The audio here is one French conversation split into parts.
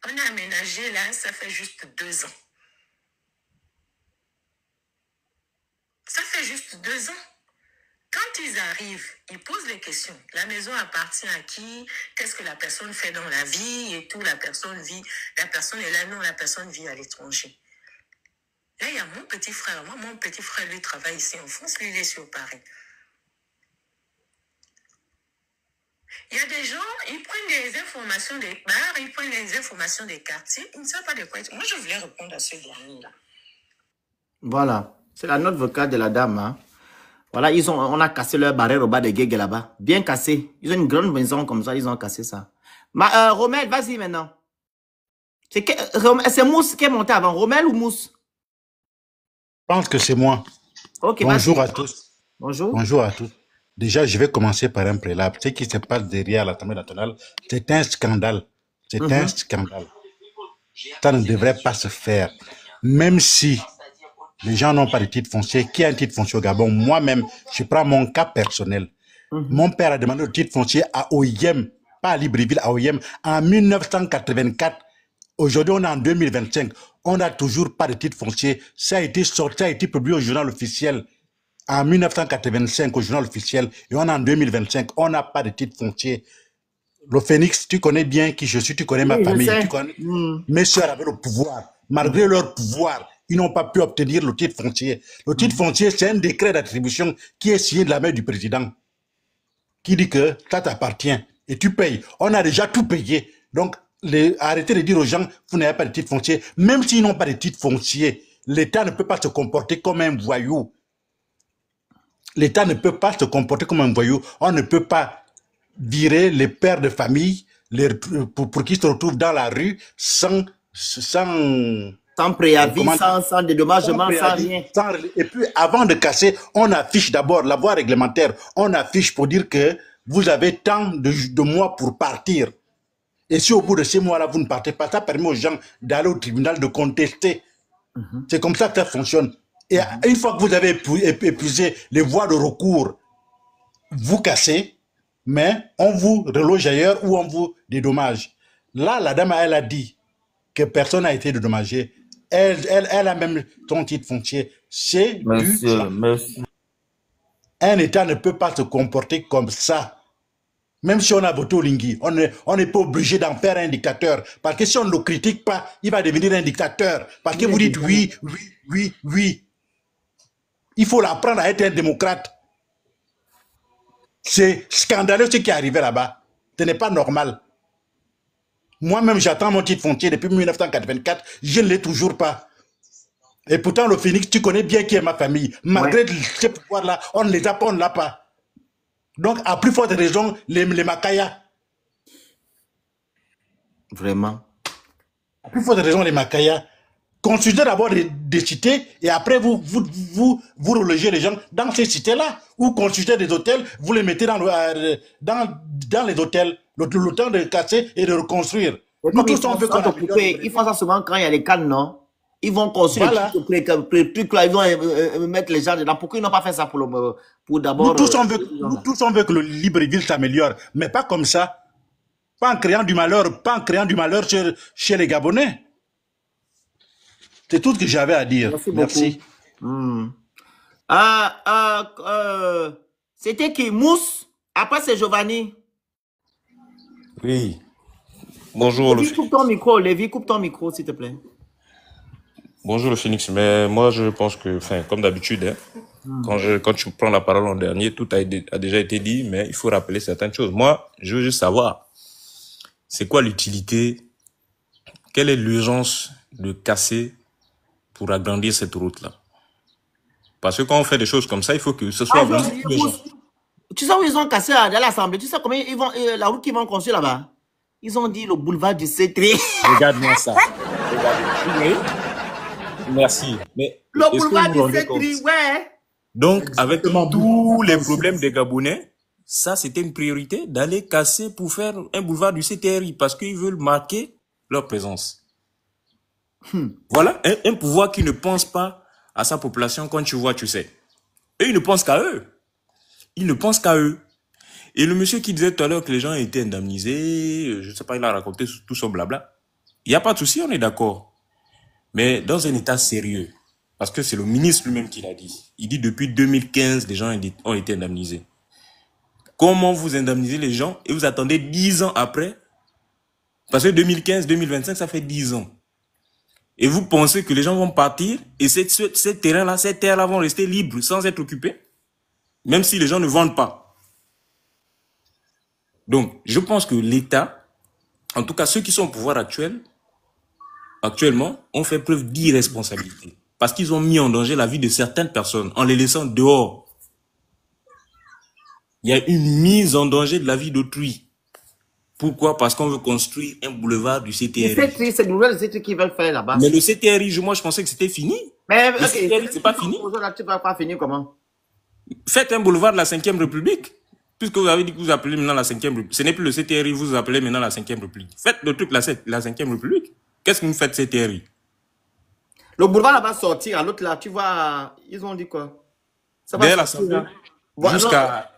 On a aménagé là, ça fait juste 2 ans. Ça fait juste 2 ans. Quand ils arrivent, ils posent les questions. La maison appartient à qui? Qu'est-ce que la personne fait dans la vie et tout? La personne vit, la personne est là, non, la personne vit à l'étranger. Là, il y a mon petit frère. Moi, mon petit frère, lui, travaille ici en France. Lui, il est sur Paris. Il y a des gens, ils prennent des informations des bars, ils prennent des informations des quartiers. Ils ne savent pas de quoi. Moi, je voulais répondre à ce dernier-là. Voilà. C'est la note vocale de la dame. Hein. Voilà, on a cassé leur barrière au bas des guégues là-bas. Bien cassé. Ils ont une grande maison comme ça, ils ont cassé ça. Romel, vas-y maintenant. C'est Mousse qui est monté avant. Romel ou Mousse? Je pense que c'est moi. Okay, bonjour à tous. Bonjour. Bonjour à tous. Déjà, je vais commencer par un préalable. Ce qui se passe derrière l'Assemblée nationale, c'est un scandale. C'est un scandale. Ça ne devrait pas se faire. Même si les gens n'ont pas de titre foncier, qui a un titre foncier au Gabon? Moi-même, je prends mon cas personnel. Mon père a demandé le titre foncier à OIM, pas à Libreville, à OIM, en 1984. Aujourd'hui, on est en 2025. On n'a toujours pas de titre foncier. Ça a été sorti, ça a été publié au journal officiel en 1985, au journal officiel. Et on est en 2025. On n'a pas de titre foncier. Le Phénix, tu connais bien qui je suis, tu connais ma famille. Tu connais... Mes soeurs avaient le pouvoir. Malgré leur pouvoir, ils n'ont pas pu obtenir le titre foncier. Le titre foncier, c'est un décret d'attribution qui est signé de la main du président, qui dit que ça t'appartient et tu payes. On a déjà tout payé. Donc, arrêtez de dire aux gens, vous n'avez pas de titre foncier. Même s'ils n'ont pas de titre foncier, l'État ne peut pas se comporter comme un voyou. L'État ne peut pas se comporter comme un voyou. On ne peut pas virer les pères de famille pour qu'ils se retrouvent dans la rue sans préavis, sans dédommagement, sans rien. Et puis, avant de casser, on affiche d'abord la voie réglementaire. On affiche pour dire que vous avez tant de mois pour partir. Et si au bout de ces mois-là, vous ne partez pas, ça permet aux gens d'aller au tribunal, de contester. C'est comme ça que ça fonctionne. Et une fois que vous avez épuisé les voies de recours, vous cassez, mais on vous reloge ailleurs ou on vous dédommage. Là, la dame, elle a dit que personne n'a été dédommagé. Elle a même son titre foncier. C'est Monsieur. Un État ne peut pas se comporter comme ça. Même si on a voté au Lingui, on n'est pas obligé d'en faire un dictateur. Parce que si on ne le critique pas, il va devenir un dictateur. Parce que vous dites oui, oui, oui, oui. Il faut l'apprendre à être un démocrate. C'est scandaleux ce qui est arrivé là-bas. Ce n'est pas normal. Moi-même, j'attends mon titre foncier depuis 1984. Je ne l'ai toujours pas. Et pourtant, le Phénix, tu connais bien qui est ma famille. Malgré ce pouvoir-là, on ne les a pas, on ne l'a pas. Donc, à plus forte raison, les Makaya. Vraiment. À plus forte raison, les Makaya. Construisez d'abord des cités et après, vous relogez les gens dans ces cités-là. Ou construisez des hôtels, vous les mettez dans les hôtels. Le temps de casser et de reconstruire. Nous tous, on veut qu'on ils font ça souvent quand il y a les cannes, non? Ils vont construire les trucs là, ils vont mettre les gens dedans. Pourquoi ils n'ont pas fait ça pour d'abord... Nous tous, on veut que le Libreville s'améliore, mais pas comme ça. Pas en créant du malheur, chez les Gabonais. C'est tout ce que j'avais à dire. Merci. C'était qui? Mousse? Après, c'est Giovanni. Oui. Bonjour. Lévi, coupe ton micro. Lévi, coupe ton micro, s'il te plaît. Bonjour le Phénix, mais moi je pense que, comme d'habitude, quand tu prends la parole en dernier, tout a déjà été dit, mais il faut rappeler certaines choses. Moi, je veux juste savoir, c'est quoi l'utilité, quelle est l'urgence de casser pour agrandir cette route-là? Parce que quand on fait des choses comme ça, il faut que ce soit vraiment urgent. Tu sais où ils ont cassé dans l'Assemblée? Tu sais combien ils vont, la route qu'ils vont construire là-bas? Ils ont dit le boulevard du C3. Regarde-moi ça. Regarde. Merci. Mais le boulevard du C3, ouais. Donc, avec tous les problèmes des Gabonais, ça, c'était une priorité d'aller casser pour faire un boulevard du CTRI parce qu'ils veulent marquer leur présence. Voilà, un pouvoir qui ne pense pas à sa population quand tu vois, tu sais. Et ils ne pensent qu'à eux. Ils ne pensent qu'à eux. Et le monsieur qui disait tout à l'heure que les gens étaient indemnisés, je ne sais pas, il a raconté tout son blabla. Il n'y a pas de souci, on est d'accord. Mais dans un état sérieux, parce que c'est le ministre lui-même qui l'a dit. Il dit depuis 2015, les gens ont été indemnisés. Comment vous indemnisez les gens et vous attendez 10 ans après? Parce que 2015, 2025, ça fait 10 ans. Et vous pensez que les gens vont partir et ces terrains-là, ces terres-là vont rester libres sans être occupés? Même si les gens ne vendent pas. Donc, je pense que l'État, en tout cas ceux qui sont au pouvoir actuellement, ont fait preuve d'irresponsabilité. Parce qu'ils ont mis en danger la vie de certaines personnes en les laissant dehors. Il y a une mise en danger de la vie d'autrui. Pourquoi? Parce qu'on veut construire un boulevard du CTRI. C'est le boulevard du CTRI qu'ils veulent faire là-bas. Mais le CTRI, moi je pensais que c'était fini. Mais le CTRI, c'est pas fini. Tu vas pas finir comment? Faites un boulevard de la 5e République. Puisque vous avez dit que vous appelez maintenant la 5e République. Ce n'est plus le CTRI, vous appelez maintenant la 5e République. Faites le truc la 5e République. Qu'est-ce que vous faites CTRI? Le boulevard là va sortir à l'autre là, tu vois, ils ont dit quoi? Ça va derrière sortir, l'Assemblée. Jusqu'à...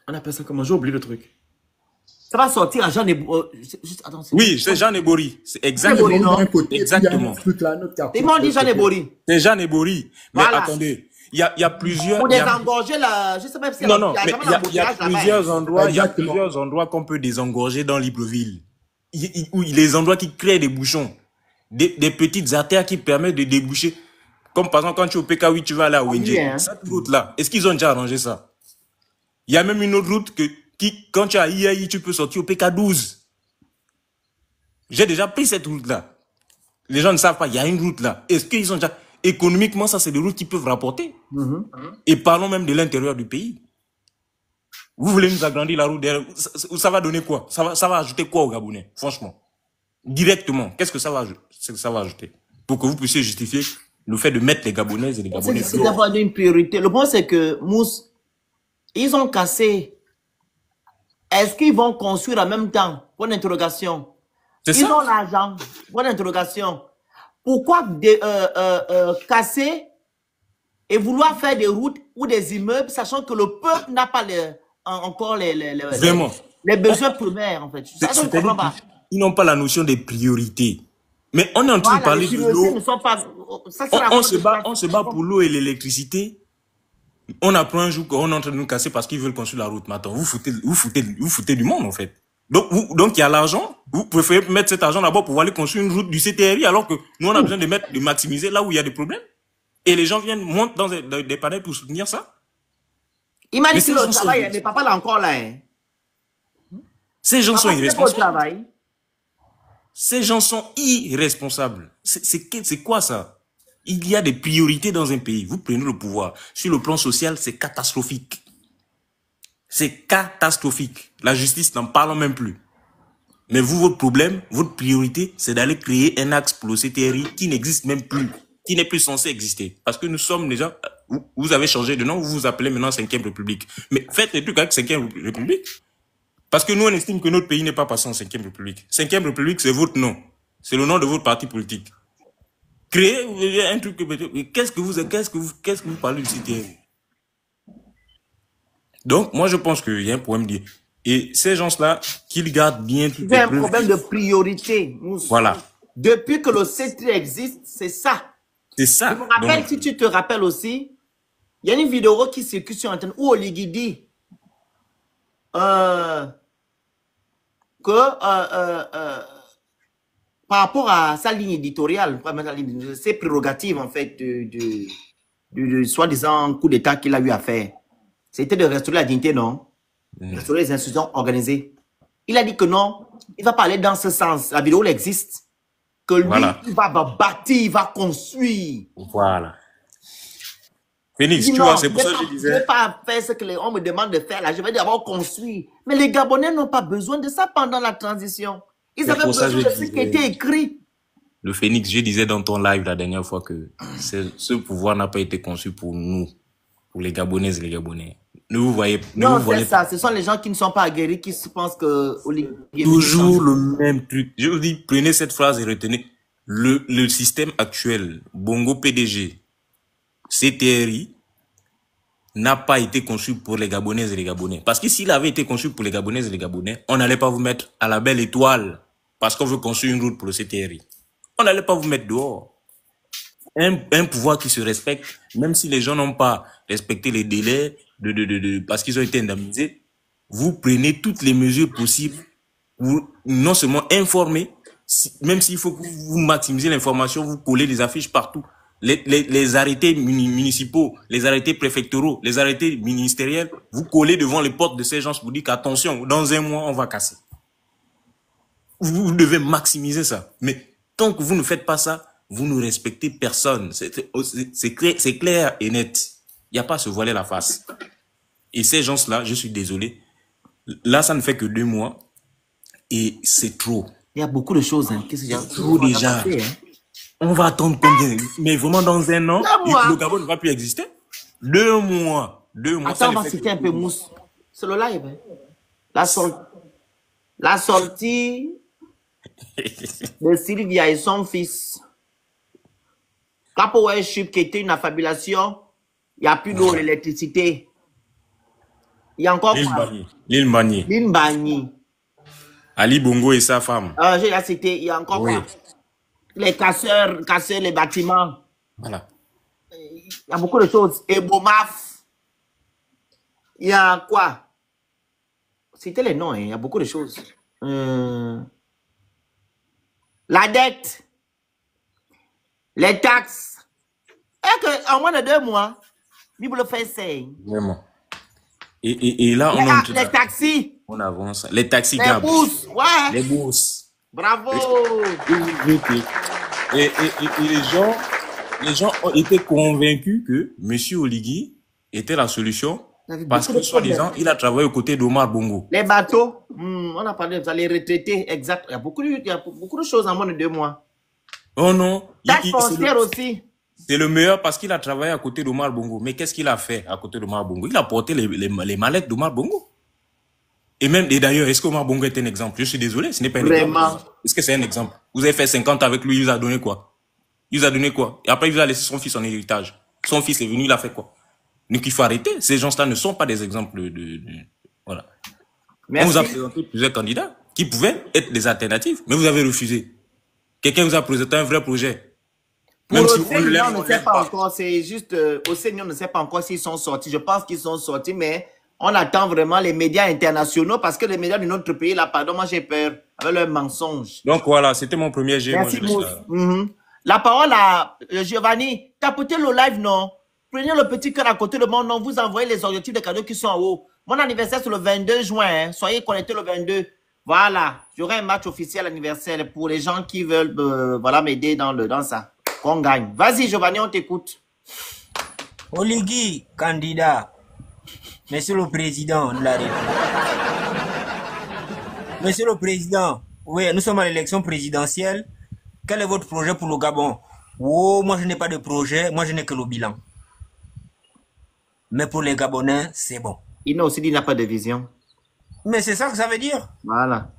On appelle ça comment? J'ai oublié le truc. Ça va sortir à Jean Ebory. Oui, c'est Jean Ebory. C'est exactement. Exactement. Ils m'ont dit Jean Ebory. C'est Jean Ebory. Mais voilà. Attendez, il y a plusieurs... Pour désengorger là, je sais même si... Non, il y a plusieurs endroits, il y a plusieurs endroits qu'on peut désengorger dans Libreville. Les endroits qui créent des bouchons. Des petites artères qui permettent de déboucher. Comme par exemple, quand tu es au PK8, tu vas aller à Wendy. Cette route-là, est-ce qu'ils ont déjà arrangé ça? Il y a même une autre route qui, quand tu es à IAI, tu peux sortir au PK12. J'ai déjà pris cette route-là. Les gens ne savent pas, il y a une route là. Est-ce qu'ils ont déjà... Économiquement, ça, c'est des routes qui peuvent rapporter. Et parlons même de l'intérieur du pays. Vous voulez nous agrandir la route derrière, ça va donner quoi? Ça va ajouter quoi aux Gabonais? Franchement. Directement. Qu'est-ce que ça va ajouter? Pour que vous puissiez justifier le fait de mettre les Gabonaises et les Gabonais. C'est d'avoir une priorité. Le point, c'est que, Mousse, ils ont cassé. Est-ce qu'ils vont construire en même temps? Bonne interrogation. Ils ont l'argent. Bonne interrogation. Pourquoi casser et vouloir faire des routes ou des immeubles, sachant que le peuple n'a pas encore les besoins primaires, en fait. Ça, je ne comprends pas. Ils n'ont pas la notion des priorités. Mais on est en train de parler de l'eau. On se bat pour l'eau et l'électricité. On apprend un jour qu'on est en train de nous casser parce qu'ils veulent construire la route. Mais attends, vous foutez du monde, en fait. Donc il y a l'argent. Vous préférez mettre cet argent d'abord pour aller construire une route du CTRI alors que nous, on a besoin de maximiser là où il y a des problèmes. Et les gens montent dans des panels pour soutenir ça. Il m'a dit que le travail, mais papa là encore là. Hein. Ces gens sont irresponsables. Ces gens sont irresponsables. C'est quoi ça? Il y a des priorités dans un pays. Vous prenez le pouvoir. Sur le plan social, c'est catastrophique. C'est catastrophique. La justice, n'en parlons même plus. Mais vous, votre problème, votre priorité, c'est d'aller créer un axe pour le CTRI qui n'existe même plus, qui n'est plus censé exister. Parce que nous sommes déjà... Vous avez changé de nom, vous vous appelez maintenant 5e République. Mais faites les trucs avec 5e République. Parce que nous, on estime que notre pays n'est pas passé en 5e République. 5e République, c'est votre nom. C'est le nom de votre parti politique. Créez un truc... Qu'est-ce que vous parlez du CTRI? Donc, moi, je pense qu'il y a un problème. Et ces gens-là, qu'ils gardent bien tout. C'est un problème de priorité. Mousse. Voilà. Depuis que le CTRI existe, c'est ça. C'est ça. Je me rappelle, si tu te rappelles aussi, il y a une vidéo qui circule sur Internet où Oligui dit que par rapport à sa ligne éditoriale, ses prérogatives, en fait, de soi-disant coup d'État qu'il a eu à faire, c'était de restaurer la dignité, non? Restaurer les institutions organisées. Il a dit que non, il va parler dans ce sens. La vidéo, elle existe. Que lui, il va bâtir, il va construire. Voilà. Phoenix, tu vois, c'est pour ça que je disais... Je ne vais pas faire ce qu'on me demande de faire là. Je vais d'abord construire. Mais les Gabonais n'ont pas besoin de ça pendant la transition. Ils avaient besoin de ce qui était écrit. Le Phoenix, je disais dans ton live la dernière fois que ce pouvoir n'a pas été conçu pour nous, pour les Gabonaises et les Gabonais. Ne vous voyez pas. Non, c'est ça. Ce sont les gens qui ne sont pas aguerris qui se pensent que... Toujours le même truc. Je vous dis, prenez cette phrase et retenez. Le système actuel, Bongo PDG, CTRI, n'a pas été conçu pour les Gabonaises et les Gabonais. Parce que s'il avait été conçu pour les Gabonaises et les Gabonais, on n'allait pas vous mettre à la belle étoile parce qu'on veut construire une route pour le CTRI. On n'allait pas vous mettre dehors. Un pouvoir qui se respecte, même si les gens n'ont pas respecté les délais parce qu'ils ont été indemnisés, vous prenez toutes les mesures possibles pour non seulement informer, même s'il faut que vous maximisez l'information, vous collez des affiches partout. Les arrêtés municipaux, les arrêtés préfectoraux, les arrêtés ministériels, vous collez devant les portes de ces gens pour dire qu'attention, dans un mois, on va casser. Vous devez maximiser ça. Mais tant que vous ne faites pas ça, vous ne respectez personne. C'est clair et net. Il n'y a pas à se voiler la face. Et ces gens-là, je suis désolé, là, ça ne fait que 2 mois et c'est trop. Il y a beaucoup de choses. Hein. Qu'est-ce qu'il y a trop déjà. Passé, hein? On va attendre combien? Mais vraiment dans un an, le Gabon ne va plus exister. 2 mois. 2 mois. Attends, on va citer un peu Mousse. C'est le live. Hein. La sortie de Sylvia et son fils. Capo Worship qui était une affabulation. Il n'y a plus d'eau, l'électricité. Il y a encore quoi? L'île Mani. L'île Mani. Ali Bongo et sa femme. J'ai la cité. Il y a encore quoi? Les casseurs, les bâtiments. Voilà. Il y a beaucoup de choses. Et Bomaf. Il y a quoi? C'était les noms, hein. Il y a beaucoup de choses. La dette. Les taxes. Et que en moins de 2 mois, Bible fait ça. Vraiment. Et là, on les taxis. On avance. Les taxis les bourses, ouais. Les bourses. Bravo. Et les gens ont été convaincus que M. Oligui était la solution parce que, soi-disant, il a travaillé aux côtés d'Omar Bongo. Les bateaux, on a parlé de ça, les retraités, exact. Il y a beaucoup de choses en moins de 2 mois. Oh non. Taxe foncière aussi. C'est le meilleur parce qu'il a travaillé à côté d'Omar Bongo. Mais qu'est-ce qu'il a fait à côté d'Omar Bongo? Il a porté les mallettes d'Omar Bongo. Et d'ailleurs, est-ce qu'Omar Bongo est un exemple? Je suis désolé, ce n'est pas un exemple. Est-ce que c'est un exemple? Vous avez fait 50 avec lui, il vous a donné quoi? Il vous a donné quoi? Et après, il vous a laissé son fils en héritage. Son fils est venu, il a fait quoi? Donc, il faut arrêter. Ces gens-là ne sont pas des exemples voilà. Merci. On vous a présenté plusieurs candidats qui pouvaient être des alternatives, mais vous avez refusé. Quelqu'un vous a présenté un vrai projet. Même si on ne sait pas encore, c'est juste, au Seigneur, on ne sait pas encore s'ils sont sortis. Je pense qu'ils sont sortis, mais on attend vraiment les médias internationaux parce que les médias de notre pays, là, pardon, moi j'ai peur avec leurs mensonges. Donc voilà, c'était mon premier jet. Merci, La parole à Giovanni. Tapotez le live, non? Prenez le petit cœur à côté de mon nom, vous envoyez les objectifs de cadeaux qui sont en haut. Mon anniversaire, c'est le 22 juin. Hein. Soyez connectés le 22. Voilà. J'aurai un match officiel anniversaire pour les gens qui veulent voilà, m'aider dans ça. Qu'on gagne. Vas-y, Giovanni, on t'écoute. Oligui, candidat. Monsieur le Président de la République. Monsieur le Président, oui, nous sommes à l'élection présidentielle. Quel est votre projet pour le Gabon? Oh, moi je n'ai pas de projet, moi je n'ai que le bilan. Mais pour les Gabonais, c'est bon. Il n'a aussi dit qu'il n'a pas de vision. Mais c'est ça que ça veut dire. Voilà.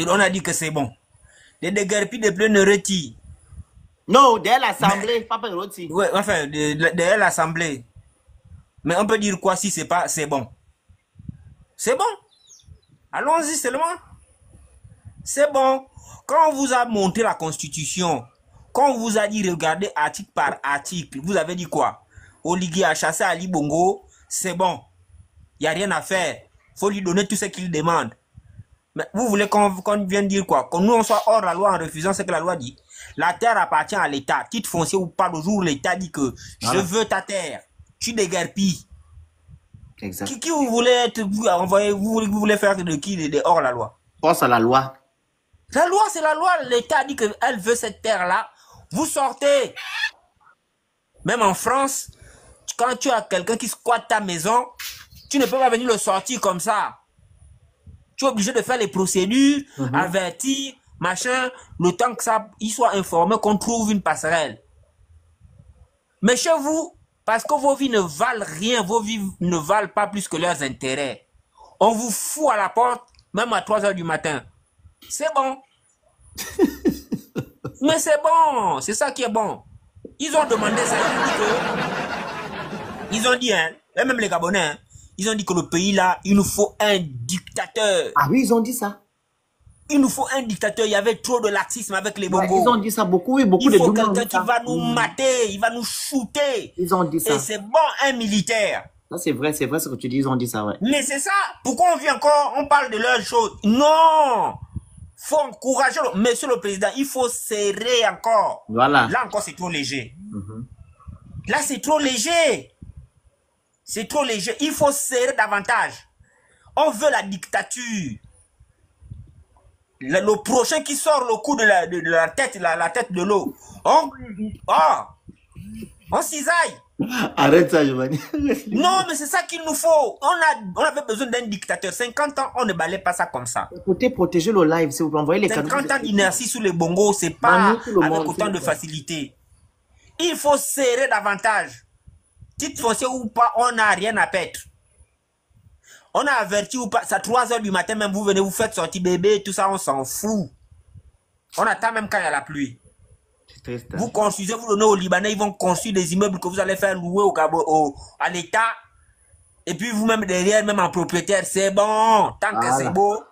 On a dit que c'est bon. Les déguerpis de plein ne retirent. Non, derrière l'Assemblée, pas de rôti. Oui, enfin, derrière l'Assemblée. Mais on peut dire quoi si c'est pas, c'est bon. C'est bon. Allons-y seulement. C'est bon. Quand on vous a montré la Constitution, quand on vous a dit regardez article par article, vous avez dit quoi? Oligui a chassé Ali Bongo, c'est bon. Il n'y a rien à faire. Il faut lui donner tout ce qu'il demande. Mais vous voulez qu'on vienne dire quoi? Que nous on soit hors la loi en refusant ce que la loi dit. La terre appartient à l'État. Titre foncier ou pas, le jour où l'État dit que je veux ta terre, tu déguerpis. Exact. Qui vous voulez être, vous voulez faire de qui de hors la loi? Pense à la loi. La loi, c'est la loi. L'État dit qu'elle veut cette terre-là. Vous sortez. Même en France, quand tu as quelqu'un qui squatte ta maison, tu ne peux pas venir le sortir comme ça. Tu es obligé de faire les procédures, avertir, machin, le temps que ça, il soit informé qu'on trouve une passerelle. Mais chez vous, parce que vos vies ne valent rien, vos vies ne valent pas plus que leurs intérêts, on vous fout à la porte, même à 3 h du matin. C'est bon. Mais c'est bon. C'est ça qui est bon. Ils ont demandé ça. Ils ont dit, hein, et même les Gabonais, hein, ils ont dit que le pays là, il nous faut un dictateur. Ah oui, ils ont dit ça. Il nous faut un dictateur. Il y avait trop de laxisme avec les Ouais, bongos. ils ont dit ça beaucoup, oui, beaucoup Il de faut Doumans ont quelqu'un dit qui ça. va nous mater, il va nous shooter. Ils ont dit ça. Et c'est bon, un militaire. Ça, c'est vrai ce que tu dis, ils ont dit ça, ouais. Mais c'est ça. Pourquoi on vient encore, on parle de leurs choses? Non. Faut encourager, monsieur le président, il faut serrer encore. Voilà. Là encore, c'est trop léger. Là, c'est trop léger. C'est trop léger. Il faut serrer davantage. On veut la dictature. Le prochain qui sort le coup de la tête, la tête de l'eau. On cisaille. Arrête ça, Giovanni. Non, mais c'est ça qu'il nous faut. On avait besoin d'un dictateur. 50 ans, on ne balait pas ça comme ça. Écoutez, protégez le live, s'il vous plaît. Envoyez les cadeaux. 50 ans d'inertie sous les bongos, c'est pas Manu, tout le avec monde, autant s'il de vous plaît. facilité. Il faut serrer davantage. Titre foncier ou pas, on n'a rien à perdre. On a averti ou pas, c'est à 3 h du matin, même vous venez, vous faites sortir bébé, tout ça, on s'en fout. On attend même quand il y a la pluie. C'est triste, hein. Vous construisez, vous donnez aux Libanais, ils vont construire des immeubles que vous allez faire louer à l'État. Et puis vous-même derrière, même en propriétaire, c'est bon. Tant que c'est beau,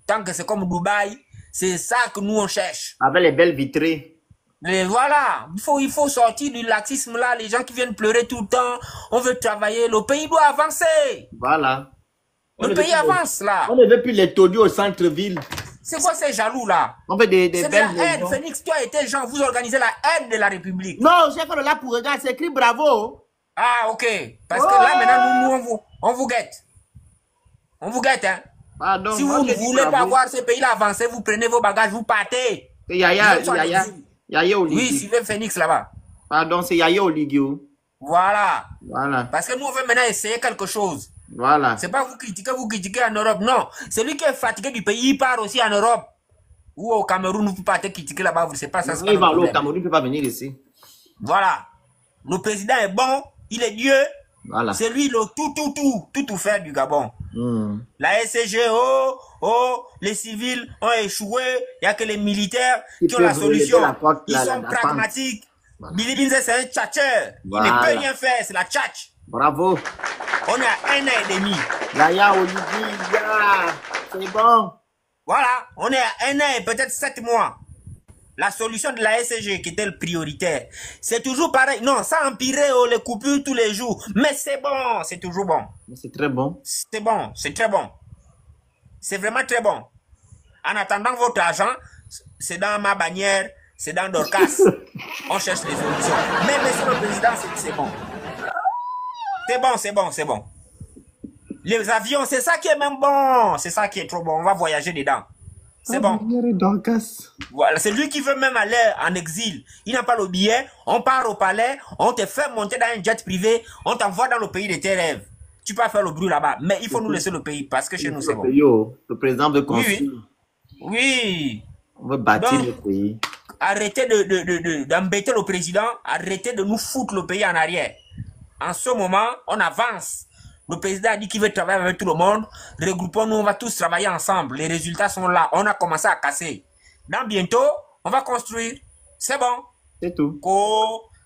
tant que c'est comme Dubaï, c'est ça que nous on cherche. Avec les belles vitrées. Mais voilà, il faut sortir du laxisme là, les gens qui viennent pleurer tout le temps, on veut travailler, le pays doit avancer. Voilà. Le pays avance là. On ne veut plus les taudis au centre-ville. C'est quoi ces jaloux là? On fait des C'est de belles la haine. maisons. Phoenix, toi et tes gens, vous organisez la haine de la République. Non, j'ai fait le là pour regarder, c'est écrit bravo. Ah, ok. Parce que là, maintenant, nous, on vous guette. On vous guette, hein. Pardon, Si moi, vous ne je dis voulez pas bravo. voir ce pays-là avancer, vous prenez vos bagages, vous partez. C'est Yaya Vous êtes en exil. Oligui. Oui, suivez Phoenix là-bas. Pardon, c'est Yaya Oligui. Voilà. Voilà. Parce que nous, on veut maintenant essayer quelque chose. Voilà. C'est pas vous critiquez en Europe. Non. Celui qui est fatigué du pays, il part aussi en Europe. Ou au Cameroun, vous partez critiquer là-bas, vous ne savez pas ça. Il va aller au Cameroun, il ne peut pas venir ici. Voilà. Le président est bon, il est Dieu. Voilà. C'est lui le tout faire du Gabon. La SCG, les civils ont échoué. Il n'y a que les militaires qui ont la solution. Ils sont pragmatiques. Billy Binze, c'est un tchatcheur. Il ne peut rien faire, c'est la tchatch. Bravo. On est à 1 an et demi. Yaya Oligui, c'est bon. Voilà, on est à 1 an et peut-être 7 mois. La solution de la SCG qui était le prioritaire, c'est toujours pareil. Non, ça empirait les coupures tous les jours. Mais c'est bon, c'est toujours bon. C'est très bon. C'est bon, c'est très bon. C'est vraiment très bon. En attendant votre argent, c'est dans ma bannière, c'est dans Dorcas. On cherche les solutions. Mais monsieur le président, c'est bon. C'est bon, c'est bon, c'est bon. Les avions, c'est ça qui est même bon. C'est ça qui est trop bon. On va voyager dedans. C'est bon. Voilà, c'est lui qui veut même aller en exil. Il n'a pas le billet. On part au palais. On te fait monter dans un jet privé. On t'envoie dans le pays de tes rêves. Tu peux faire le bruit là-bas. Mais il faut nous laisser le pays parce que chez nous, c'est bon. Le président veut construire. Oui. On veut bâtir le pays. Arrêtez d'embêter le président. Arrêtez de nous foutre le pays en arrière. En ce moment, on avance. Le président a dit qu'il veut travailler avec tout le monde. Regroupons-nous, on va tous travailler ensemble. Les résultats sont là. On a commencé à casser. Dans bientôt, on va construire. C'est bon. C'est tout.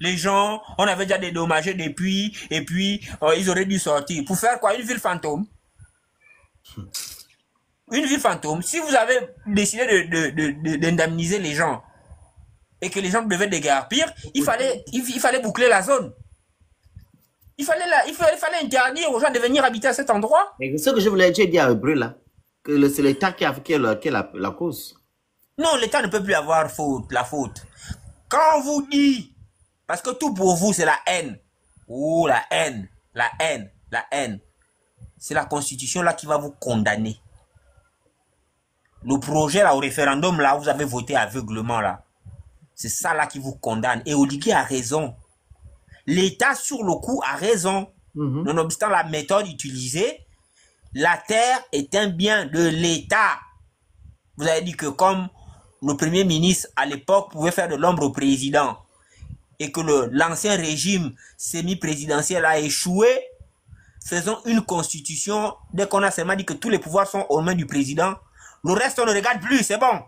Les gens, on avait déjà dédommagé depuis. Et puis, ils auraient dû sortir. Pour faire quoi? Une ville fantôme. Une ville fantôme. Si vous avez décidé d'indemniser les gens et que les gens devaient déguerpir, il fallait boucler la zone. Il fallait interdire aux gens de venir habiter à cet endroit. Mais ce que je voulais dire à Brûle là, que c'est l'État qui a la cause. Non, l'État ne peut plus avoir la faute. Quand on vous dit, parce que tout pour vous c'est la haine. Oh, la haine, la haine, la haine. C'est la Constitution là qui va vous condamner. Le projet là au référendum là, vous avez voté aveuglement là. C'est ça là qui vous condamne. Et Oligui a raison. L'État, sur le coup, a raison. Nonobstant la méthode utilisée, la terre est un bien de l'État. Vous avez dit que comme le Premier ministre, à l'époque, pouvait faire de l'ombre au président et que l'ancien régime semi-présidentiel a échoué, faisons une constitution. Dès qu'on a seulement dit que tous les pouvoirs sont aux mains du président, le reste, on ne regarde plus, c'est bon.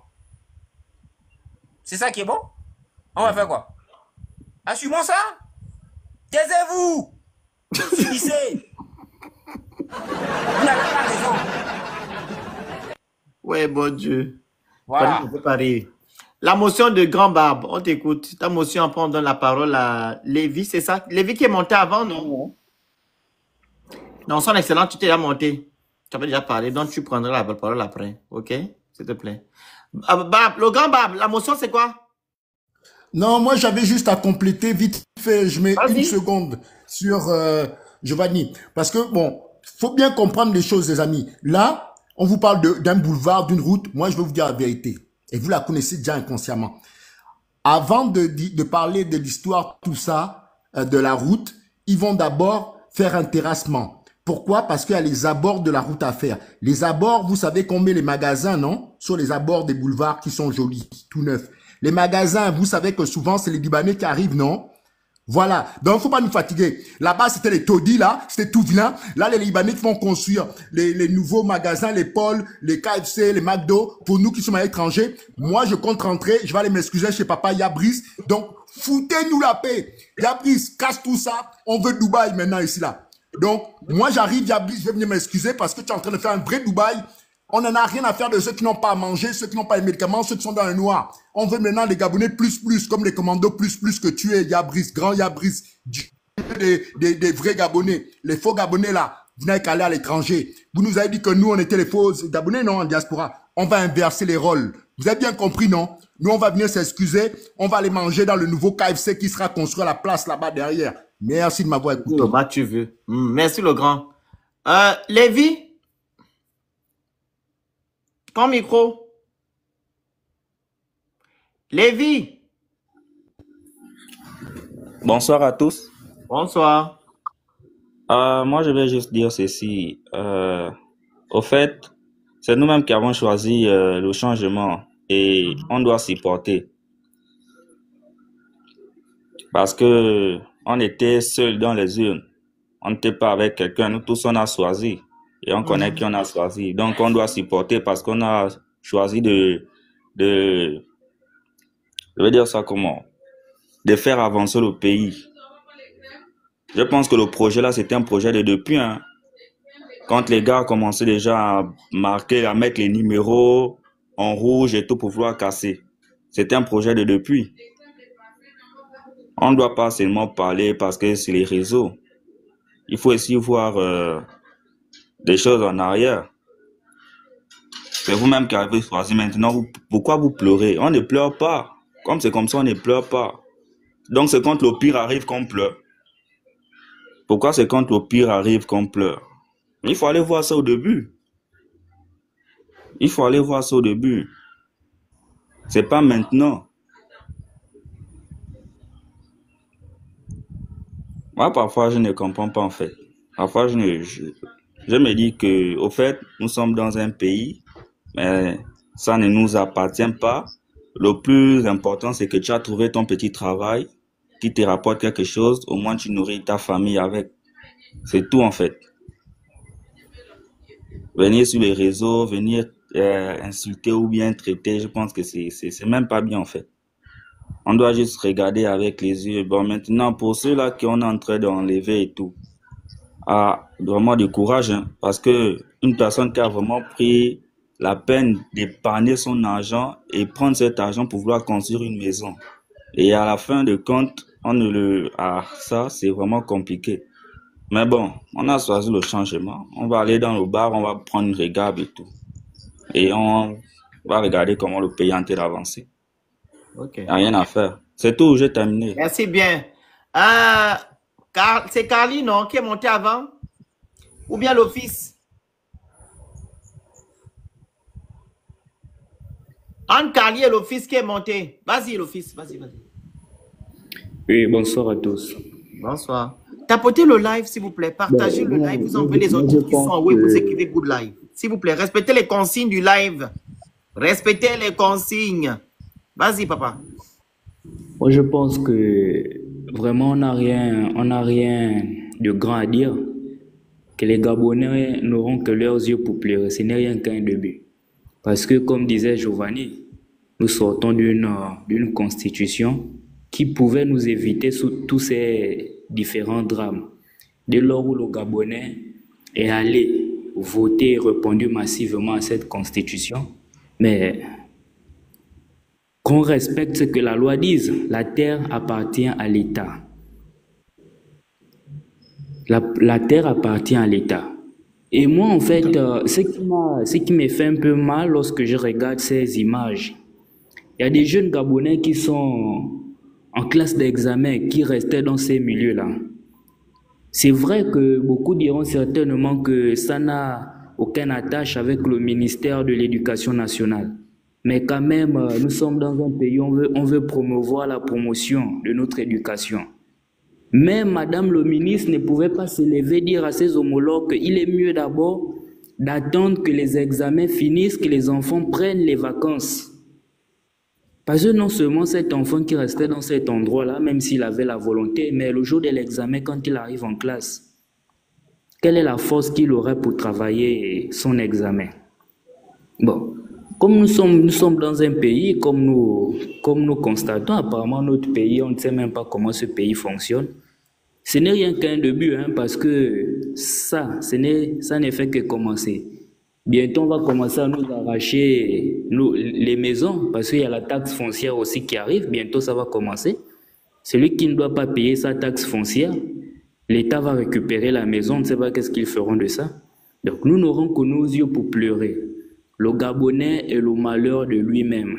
C'est ça qui est bon? On va faire quoi? Assumons ça? Taisez-vous! Subissez! Vous n'avez pas raison. Ouais, bon Dieu. Fanny Voilà. ne peut pas rire. La motion de Grand Barbe, on t'écoute. Ta motion, après on donne la parole à Lévi, c'est ça? Lévi qui est monté avant, non? Non, son excellent, tu t'es déjà monté. Tu avais déjà parlé, donc tu prendras la parole après. OK? S'il te plaît. Barbe, le Grand Barbe, la motion, c'est quoi? Non, moi j'avais juste à compléter vite fait. Je mets une Vas-y. seconde sur Giovanni. Parce que, bon, faut bien comprendre les choses, les amis. Là, on vous parle d'un boulevard, d'une route. Moi, je vais vous dire la vérité. Et vous la connaissez déjà inconsciemment. Avant de parler de l'histoire, tout ça, de la route, ils vont d'abord faire un terrassement. Pourquoi? Parce qu'il y a les abords de la route à faire. Les abords, vous savez qu'on met les magasins, non? Sur les abords des boulevards qui sont jolis, tout neufs. Les magasins, vous savez que souvent, c'est les Libanais qui arrivent, non? Voilà. Donc, faut pas nous fatiguer. Là-bas, c'était les taudis, là. C'était tout vilain. Là, les Libanais qui vont construire les nouveaux magasins, les Paul, les KFC, les McDo. Pour nous qui sommes à l'étranger, moi, je compte rentrer. Je vais aller m'excuser chez papa Yabris. Donc, foutez-nous la paix. Yabris, casse tout ça. On veut Dubaï maintenant ici, là. Donc, moi, j'arrive, Yabris, je vais venir m'excuser parce que tu es en train de faire un vrai Dubaï. On n'en a rien à faire de ceux qui n'ont pas à manger, ceux qui n'ont pas les médicaments, ceux qui sont dans le noir. On veut maintenant les Gabonais plus, comme les commandos plus que tu es, Yabris, grand Yabris, des vrais Gabonais. Les faux Gabonais là, vous n'avez qu'à aller à l'étranger. Vous nous avez dit que nous, on était les faux Gabonais, non, en diaspora. On va inverser les rôles. Vous avez bien compris, non? Nous, on va venir s'excuser. On va aller manger dans le nouveau KFC qui sera construit à la place là-bas derrière. Merci de m'avoir écouté. Le bas, tu veux. Merci, le grand. Lévi? Ton micro. Lévi. Bonsoir à tous. Bonsoir. Moi, je vais juste dire ceci. Au fait, c'est nous-mêmes qui avons choisi le changement et on doit s'y porter. Parce que on était seuls dans les urnes. On n'était pas avec quelqu'un. Nous tous, on a choisi. Et on connaît qui on a choisi. Donc, on doit s'y porter parce qu'on a choisi je vais dire ça comment? De faire avancer le pays. Je pense que le projet là, c'était un projet de depuis, hein. Quand les gars commençaient déjà à marquer, à mettre les numéros en rouge et tout pour vouloir casser. C'était un projet de depuis. On ne doit pas seulement parler parce que c'est les réseaux. Il faut aussi voir des choses en arrière. C'est vous-même qui avez choisi maintenant. Pourquoi vous pleurez? On ne pleure pas. Comme c'est comme ça, on ne pleure pas. Donc c'est quand le pire arrive qu'on pleure. Pourquoi c'est quand le pire arrive qu'on pleure? Il faut aller voir ça au début. Il faut aller voir ça au début. C'est pas maintenant. Moi, parfois, je ne comprends pas en fait. Parfois, je me dis que, au fait, nous sommes dans un pays, mais ça ne nous appartient pas. Le plus important, c'est que tu as trouvé ton petit travail qui te rapporte quelque chose. Au moins, tu nourris ta famille avec. C'est tout en fait. Venir sur les réseaux, venir insulter ou bien traiter, je pense que c'est même pas bien en fait. On doit juste regarder avec les yeux. Bon, maintenant, pour ceux-là qui on est en train d'enlever et tout, vraiment du courage, hein, parce que une personne qui a vraiment pris la peine d'épargner son argent et prendre cet argent pour vouloir construire une maison. Et à la fin de compte, ça, c'est vraiment compliqué. Mais bon, on a choisi le changement. On va aller dans le bar, on va prendre une régabe et tout. Et on va regarder comment le pays est en train d'avancer. Ok. Il n'y a rien à faire. C'est tout, j'ai terminé. Merci bien. C'est Carly, non, qui est monté avant? Ou bien l'office? Entre Carly et l'office qui est monté. Vas-y, l'office. Vas-y. Oui, bonsoir à tous. Bonsoir. Tapotez le live, s'il vous plaît. Partagez le live. Vous envoyez les autres qui sont en haut et vous écrivez good live. S'il vous plaît, respectez les consignes du live. Respectez les consignes. Vas-y, papa. Moi, je pense que vraiment, on n'a rien de grand à dire. Que les Gabonais n'auront que leurs yeux pour pleurer. Ce n'est rien qu'un début. Parce que, comme disait Giovanni, nous sortons d'une constitution qui pouvait nous éviter tous ces différents drames. Dès lors où le Gabonais est allé voter et répondu massivement à cette constitution, mais qu'on respecte ce que la loi dise. La terre appartient à l'État. La terre appartient à l'État. Et moi, en fait, ce qui me fait un peu mal lorsque je regarde ces images, il y a des jeunes Gabonais qui sont en classe d'examen, qui restaient dans ces milieux-là. C'est vrai que beaucoup diront certainement que ça n'a aucune attache avec le ministère de l'Éducation nationale. Mais quand même, nous sommes dans un pays où on veut promouvoir la promotion de notre éducation. Mais Madame le ministre ne pouvait pas se lever et dire à ses homologues qu'il est mieux d'abord d'attendre que les examens finissent, que les enfants prennent les vacances. Parce que non seulement cet enfant qui restait dans cet endroit-là, même s'il avait la volonté, mais le jour de l'examen, quand il arrive en classe, quelle est la force qu'il aurait pour travailler son examen? Bon, comme nous sommes dans un pays, comme nous constatons, apparemment notre pays, on ne sait même pas comment ce pays fonctionne. Ce n'est rien qu'un début, hein, parce que ça ne fait que commencer. Bientôt, on va commencer à nous arracher les maisons, parce qu'il y a la taxe foncière aussi qui arrive. Bientôt, ça va commencer. Celui qui ne doit pas payer sa taxe foncière, l'État va récupérer la maison, on ne sait pas qu'est-ce qu'ils feront de ça. Donc, nous n'aurons que nos yeux pour pleurer. Le Gabonais est le malheur de lui-même.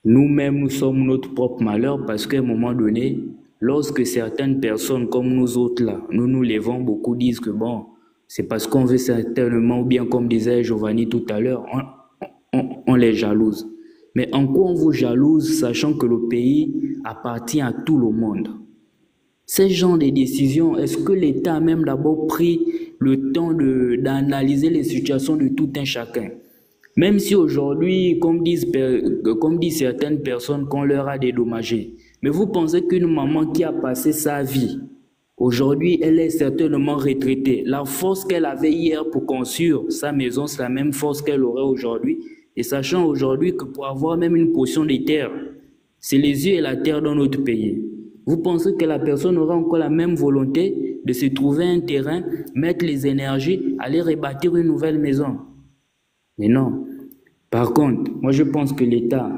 Nous-mêmes, nous sommes notre propre malheur parce qu'à un moment donné, lorsque certaines personnes comme nous autres là, nous nous levons, beaucoup disent que bon, c'est parce qu'on veut certainement, ou bien comme disait Giovanni tout à l'heure, on les jalouse. Mais en quoi on vous jalouse, sachant que le pays appartient à tout le monde? Ces genres de décisions, est-ce que l'État a même d'abord pris le temps d'analyser les situations de tout un chacun? Même si aujourd'hui, comme disent certaines personnes, qu'on leur a dédommagé. Mais vous pensez qu'une maman qui a passé sa vie, aujourd'hui, elle est certainement retraitée. La force qu'elle avait hier pour construire sa maison, c'est la même force qu'elle aurait aujourd'hui. Et sachant aujourd'hui que pour avoir même une portion de terre, c'est les yeux et la terre dans notre pays. Vous pensez que la personne aura encore la même volonté de se trouver un terrain, mettre les énergies, aller rebâtir une nouvelle maison? Mais non. Par contre, moi je pense que l'État,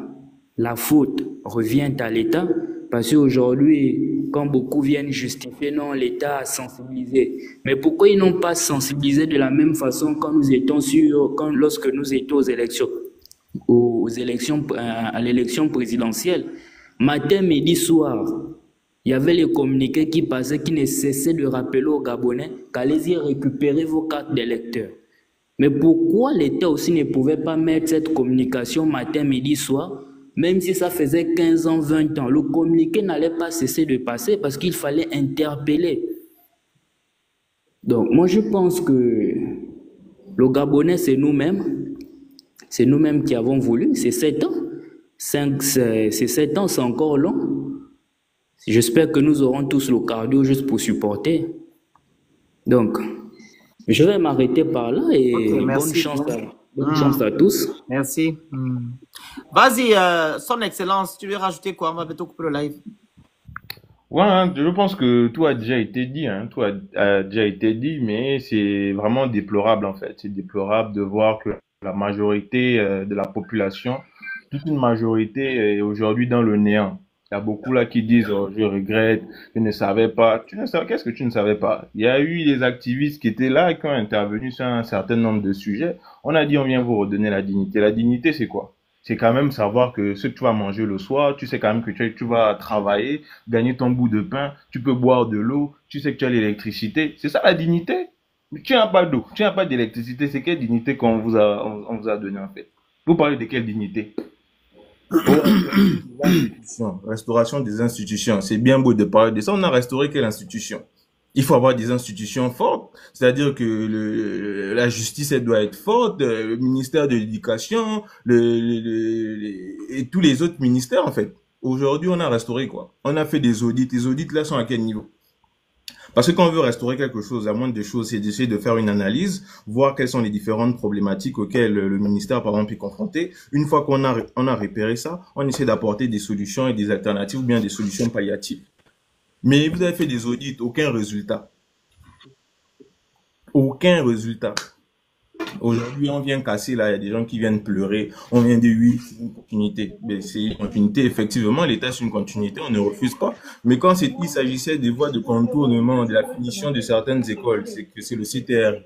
la faute revient à l'État, parce qu'aujourd'hui, quand beaucoup viennent justifier, non, l'État a sensibilisé. Mais pourquoi ils n'ont pas sensibilisé de la même façon quand nous étions lorsque nous étions à l'élection présidentielle? Matin, midi, soir, il y avait les communiqués qui passaient, qui ne cessaient de rappeler aux Gabonais qu'allez-y récupérer vos cartes d'électeurs. Mais pourquoi l'État aussi ne pouvait pas mettre cette communication matin, midi, soir, même si ça faisait 15 ans, 20 ans? Le communiqué n'allait pas cesser de passer parce qu'il fallait interpeller. Donc, moi, je pense que le Gabonais, c'est nous-mêmes. C'est nous-mêmes qui avons voulu. C'est 7 ans. C'est 7 ans, c'est encore long. J'espère que nous aurons tous le cardio juste pour supporter. Donc, je vais m'arrêter par là et bonne chance à tous. Merci. Vas-y, Son Excellence, tu veux rajouter quoi? On va bientôt couper le live. Ouais, hein, je pense que tout a déjà été dit, hein, tout a déjà été dit, mais c'est vraiment déplorable en fait. C'est déplorable de voir que la majorité de la population, toute une majorité est aujourd'hui dans le néant. Il y a beaucoup là qui disent oh, je regrette, je ne savais pas. Tu ne savais, qu'est-ce que tu ne savais pas? Il y a eu des activistes qui étaient là et qui ont intervenu sur un certain nombre de sujets. On a dit on vient vous redonner la dignité. La dignité c'est quoi? C'est quand même savoir que ce que tu vas manger le soir, tu sais quand même que tu vas travailler, gagner ton bout de pain, tu peux boire de l'eau, tu sais que tu as l'électricité. C'est ça la dignité? Mais tu n'as pas d'eau, tu n'as pas d'électricité, c'est quelle dignité qu'on vous a donné en fait? Vous parlez de quelle dignité? Restauration des institutions. C'est bien beau de parler de ça. On a restauré quelle institution? Il faut avoir des institutions fortes. C'est-à-dire que la justice, elle doit être forte, le ministère de l'éducation, et tous les autres ministères, en fait. Aujourd'hui, on a restauré quoi? On a fait des audits. Les audits, là, sont à quel niveau? Parce que quand on veut restaurer quelque chose, la moindre des choses, c'est d'essayer de faire une analyse, voir quelles sont les différentes problématiques auxquelles le ministère, par exemple, est confronté. Une fois qu'on a repéré ça, on essaie d'apporter des solutions et des alternatives ou bien des solutions palliatives. Mais vous avez fait des audits, aucun résultat. Aucun résultat. Aujourd'hui, on vient casser, là, il y a des gens qui viennent pleurer. On vient de oui, c'est une continuité. Mais c'est une continuité, effectivement, l'État, c'est une continuité, on ne refuse pas. Mais quand il s'agissait des voies de contournement, de la finition de certaines écoles, c'est que c'est le CTRI.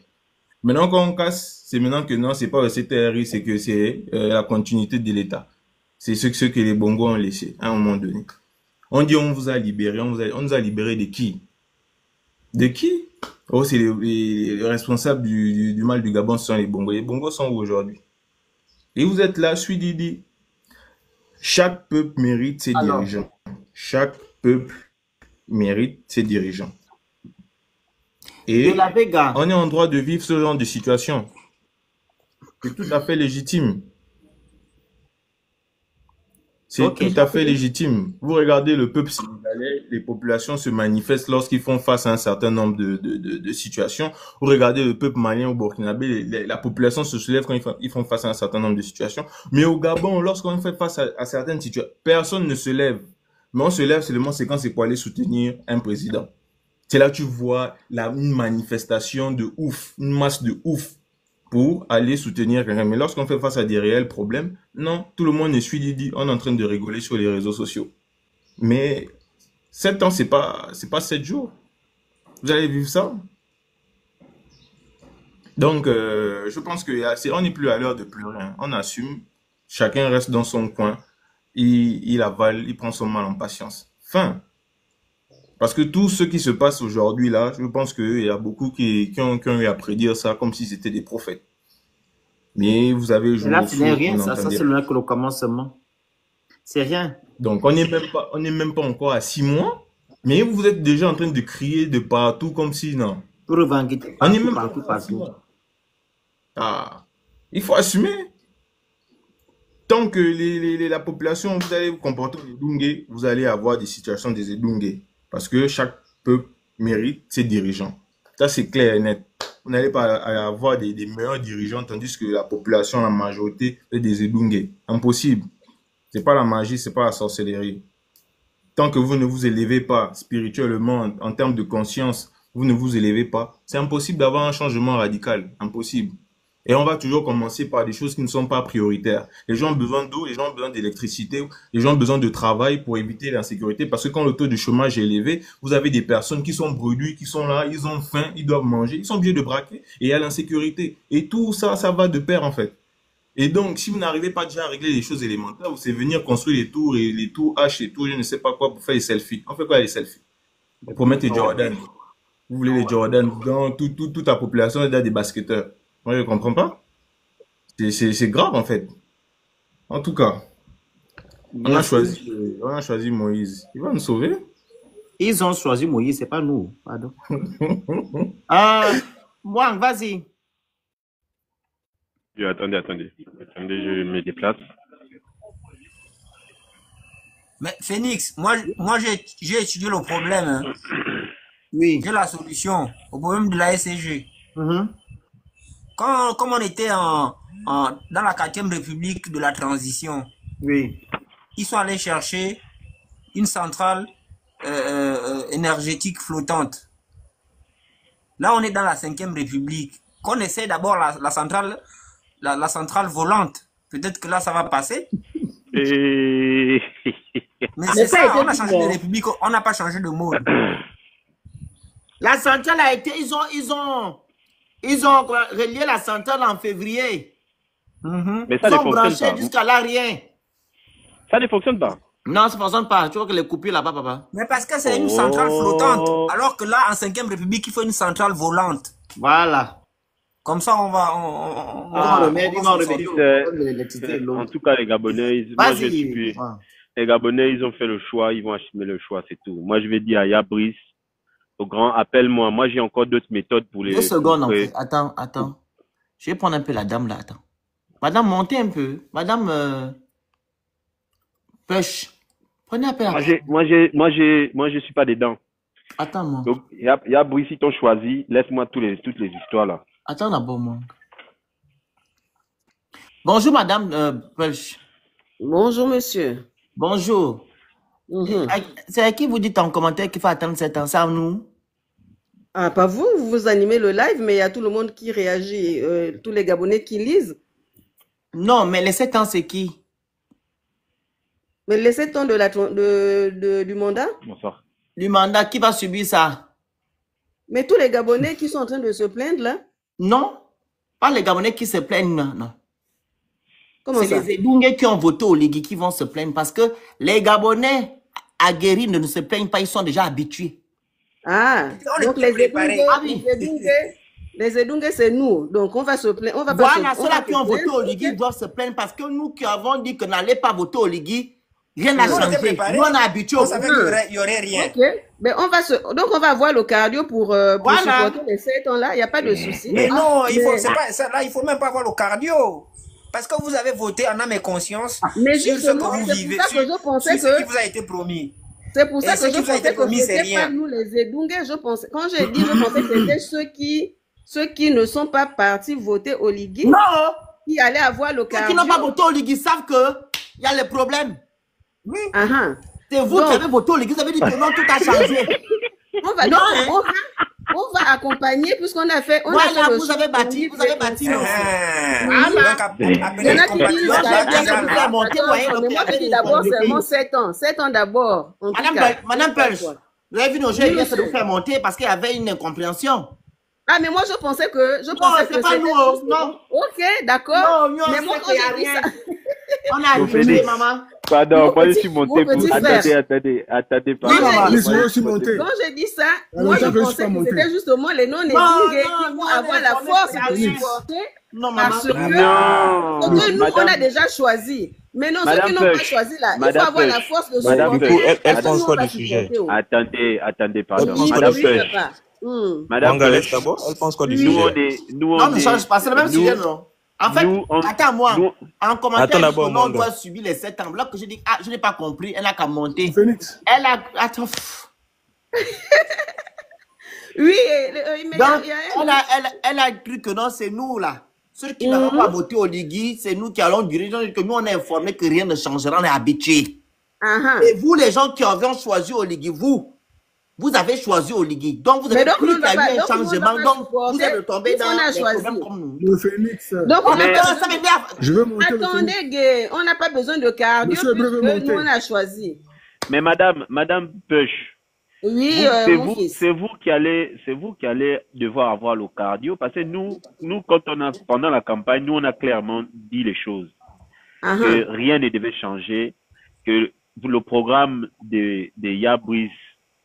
Maintenant, quand on casse, c'est maintenant que non, c'est pas le CTRI, c'est que c'est la continuité de l'État. C'est ce que les Bongos ont laissé, à un moment donné. On dit on vous a libéré, on nous a libéré de qui? De qui? Oh, c'est les responsables du mal du Gabon, ce sont les Bongos. Les Bongos sont où aujourd'hui? Et vous êtes là, Suididi. Chaque peuple mérite ses dirigeants. Chaque peuple mérite ses dirigeants. Et on est en droit de vivre ce genre de situation. C'est tout à fait légitime. C'est tout à fait légitime. Vous regardez le peuple sénégalais, les populations se manifestent lorsqu'ils font face à un certain nombre de situations. Vous regardez le peuple malien ou burkinabé, la population se soulève quand ils font face à un certain nombre de situations. Mais au Gabon, lorsqu'on fait face à certaines situations, personne ne se lève. Mais on se lève seulement c'est quand c'est pour aller soutenir un président. C'est là que tu vois une manifestation de ouf, une masse de ouf pour aller soutenir quelqu'un. Mais lorsqu'on fait face à des réels problèmes, non, tout le monde est suivi, on est en train de rigoler sur les réseaux sociaux. Mais 7 ans, c'est pas 7 jours. Vous allez vivre ça. Donc, je pense on n'est plus à l'heure de pleurer. Hein. On assume, chacun reste dans son coin, il avale, il prend son mal en patience. Fin. Parce que tout ce qui se passe aujourd'hui là, je pense qu'il y a beaucoup qui ont eu à prédire ça comme si c'était des prophètes. Mais vous avez joué là, ce n'est rien, ça c'est le commencement. C'est rien. Donc on n'est même pas encore à 6 mois, mais vous êtes déjà en train de crier de partout comme si non. Pour revendiquer on est même partout. Ah, il faut assumer. Tant que la population, vous allez vous comporter aux Edungé, vous allez avoir des situations des Edungé. Parce que chaque peuple mérite ses dirigeants. Ça, c'est clair et net. Vous n'allez pas avoir des meilleurs dirigeants, tandis que la population, la majorité, est des Edungé. Impossible. C'est pas la magie, c'est pas la sorcellerie. Tant que vous ne vous élevez pas spirituellement, en termes de conscience, vous ne vous élevez pas, c'est impossible d'avoir un changement radical. Impossible. Et on va toujours commencer par des choses qui ne sont pas prioritaires. Les gens ont besoin d'eau, les gens ont besoin d'électricité, les gens ont besoin de travail pour éviter l'insécurité. Parce que quand le taux de chômage est élevé, vous avez des personnes qui sont bredouilles, qui sont là, ils ont faim, ils doivent manger, ils sont obligés de braquer. Et il y a l'insécurité. Et tout ça, ça va de pair en fait. Et donc, si vous n'arrivez pas déjà à régler les choses élémentaires, vous savez venir construire les tours et les tours H et tout, je ne sais pas quoi, pour faire les selfies. On fait quoi les selfies? Pour mettre les Jordan. Vous voulez les Jordan dans toute la population est des basketteurs. Moi, je ne comprends pas. C'est grave, en fait. En tout cas, on a choisi Moïse. Il va nous sauver. Ils ont choisi Moïse, c'est pas nous. Pardon. Moi, vas-y. Attendez, je me déplace. Mais Phoenix, moi j'ai étudié le problème. Hein. Oui. J'ai la solution au problème de la SCG. Comme on était dans la 4e République de la transition, oui. Ils sont allés chercher une centrale énergétique flottante. Là, on est dans la 5e République. Qu'on essaie d'abord la centrale volante. Peut-être que là, ça va passer. Mais c'est ça, on a changé de république, on n'a pas changé de mode. La centrale a été, ils ont relié la centrale en février. Mais ça ne fonctionne pas. Jusqu'à là, rien. Ça ne fonctionne pas. Non, ça ne fonctionne pas. Tu vois que les coupures là-bas, papa. Mais parce que c'est une centrale flottante. Alors que là, en 5e République, il faut une centrale volante. Voilà. Comme ça, on va remettre l'électricité. En tout cas, les Gabonais, les Gabonais, ils ont fait le choix, ils vont assumer le choix, c'est tout. Moi, je vais dire à Yabrice, au grand, appelle-moi. Moi, j'ai encore d'autres méthodes pour les... 2 secondes, en fait. Attends. Je vais prendre un peu la dame, là. Attends. Madame, montez un peu. Madame Pêche. Prenez un peu la... Moi, je suis pas dedans. Attends, moi. Donc, Yabrice, ils t'ont choisi. Laisse-moi toutes les histoires, là. Attends d'abord, moi. Bonjour, madame Pêche. Bonjour, monsieur. Bonjour. C'est à qui vous dites en commentaire qu'il faut attendre 7 ans? C'est à nous? Ah, pas vous, vous animez le live, mais il y a tout le monde qui réagit, tous les Gabonais qui lisent. Non, mais les 7 ans, c'est qui? Mais les 7 ans du mandat? Bonsoir. Du mandat, qui va subir ça? Mais tous les Gabonais qui sont en train de se plaindre, là? Non, pas les Gabonais qui se plaignent, non. Comment ça? C'est les Edungé qui ont voté au Ligui qui vont se plaindre parce que les Gabonais aguerris ne se plaignent pas, ils sont déjà habitués. Ah, donc les Edungé, c'est nous. Donc on va se plaindre. Voilà, ceux-là qui ont voté au Ligui doivent se plaindre parce que nous qui avons dit que n'allez pas voter au Ligui, rien n'a changé. Nous, on est habitués au savait qu'il n'y aurait rien. Ok, mais donc on va avoir le cardio pour supporter les 7 ans-là, il n'y a pas de souci. Mais non, il faut même pas avoir le cardio. Parce que vous avez voté en âme et conscience sur ce que vous vivez, sur ce qui vous a été promis. C'est pour ça que je pensais que c'était pas nous les Edungé. Quand j'ai dit, je pensais que c'était ceux qui ne sont pas partis voter au Ligui. Non! Qui allaient avoir le cardio. Ceux qui n'ont pas voté au Ligui savent qu'il y a les problèmes. Oui. C'est vous qui avez voté au Ligui, vous avez dit que non, tout a changé. On va accompagner puisqu'on a fait. Voilà, vous avez bâti. Vous avez bâti. Il y en a qui disent d'abord seulement 7 ans. 7 ans d'abord. Madame Pulse, vous avez vu nos jeunes se nous faire monter parce qu'il y avait une incompréhension. Ah, mais moi, je pensais que c'est pas nous, non. Ok, d'accord. Non, mais moi, quand j'ai dit ça... On a habitué, maman. Pardon, moi, je suis monté pour... Attendez, pardon. Quand j'ai dit ça, moi, je pensais que c'était justement les non-Edungé qui vont avoir la force de supporter. Non, maman. Parce que nous, on a déjà choisi. Mais non, ceux qui n'ont pas choisi, là, il faut avoir la force de supporter. Elle pense quoi du sujet? Attendez, pardon. Madame Peuch, elle pense quoi du sujet? Non, ne change pas, c'est le même sujet, non? En fait, attends-moi, en commentaire, on doit subir les 7 ans. Là que je dis, je n'ai pas compris, elle n'a qu'à monter. Phoenix. Elle a... Attends. Oui, elle a cru que non, c'est nous, là. Ceux qui n'avons pas voté au Ligui, c'est nous qui allons diriger, que nous, on est informés que rien ne changera, on est habitués. Et vous, les gens qui avez choisi au Ligui, vous avez choisi au Ligui. Donc, vous avez cru qu'il y a eu un changement. Donc, vous êtes tombé dans les problèmes comme nous. Le Phoenix. Donc, ça m'énerve. Je veux monter. Attendez, gay, on n'a pas besoin de cardio puisque nous, on a choisi. Mais Madame Peuch, oui, c'est vous qui allez devoir avoir le cardio parce que nous, quand pendant la campagne, nous, on a clairement dit les choses. Que rien ne devait changer, que le programme de Yabris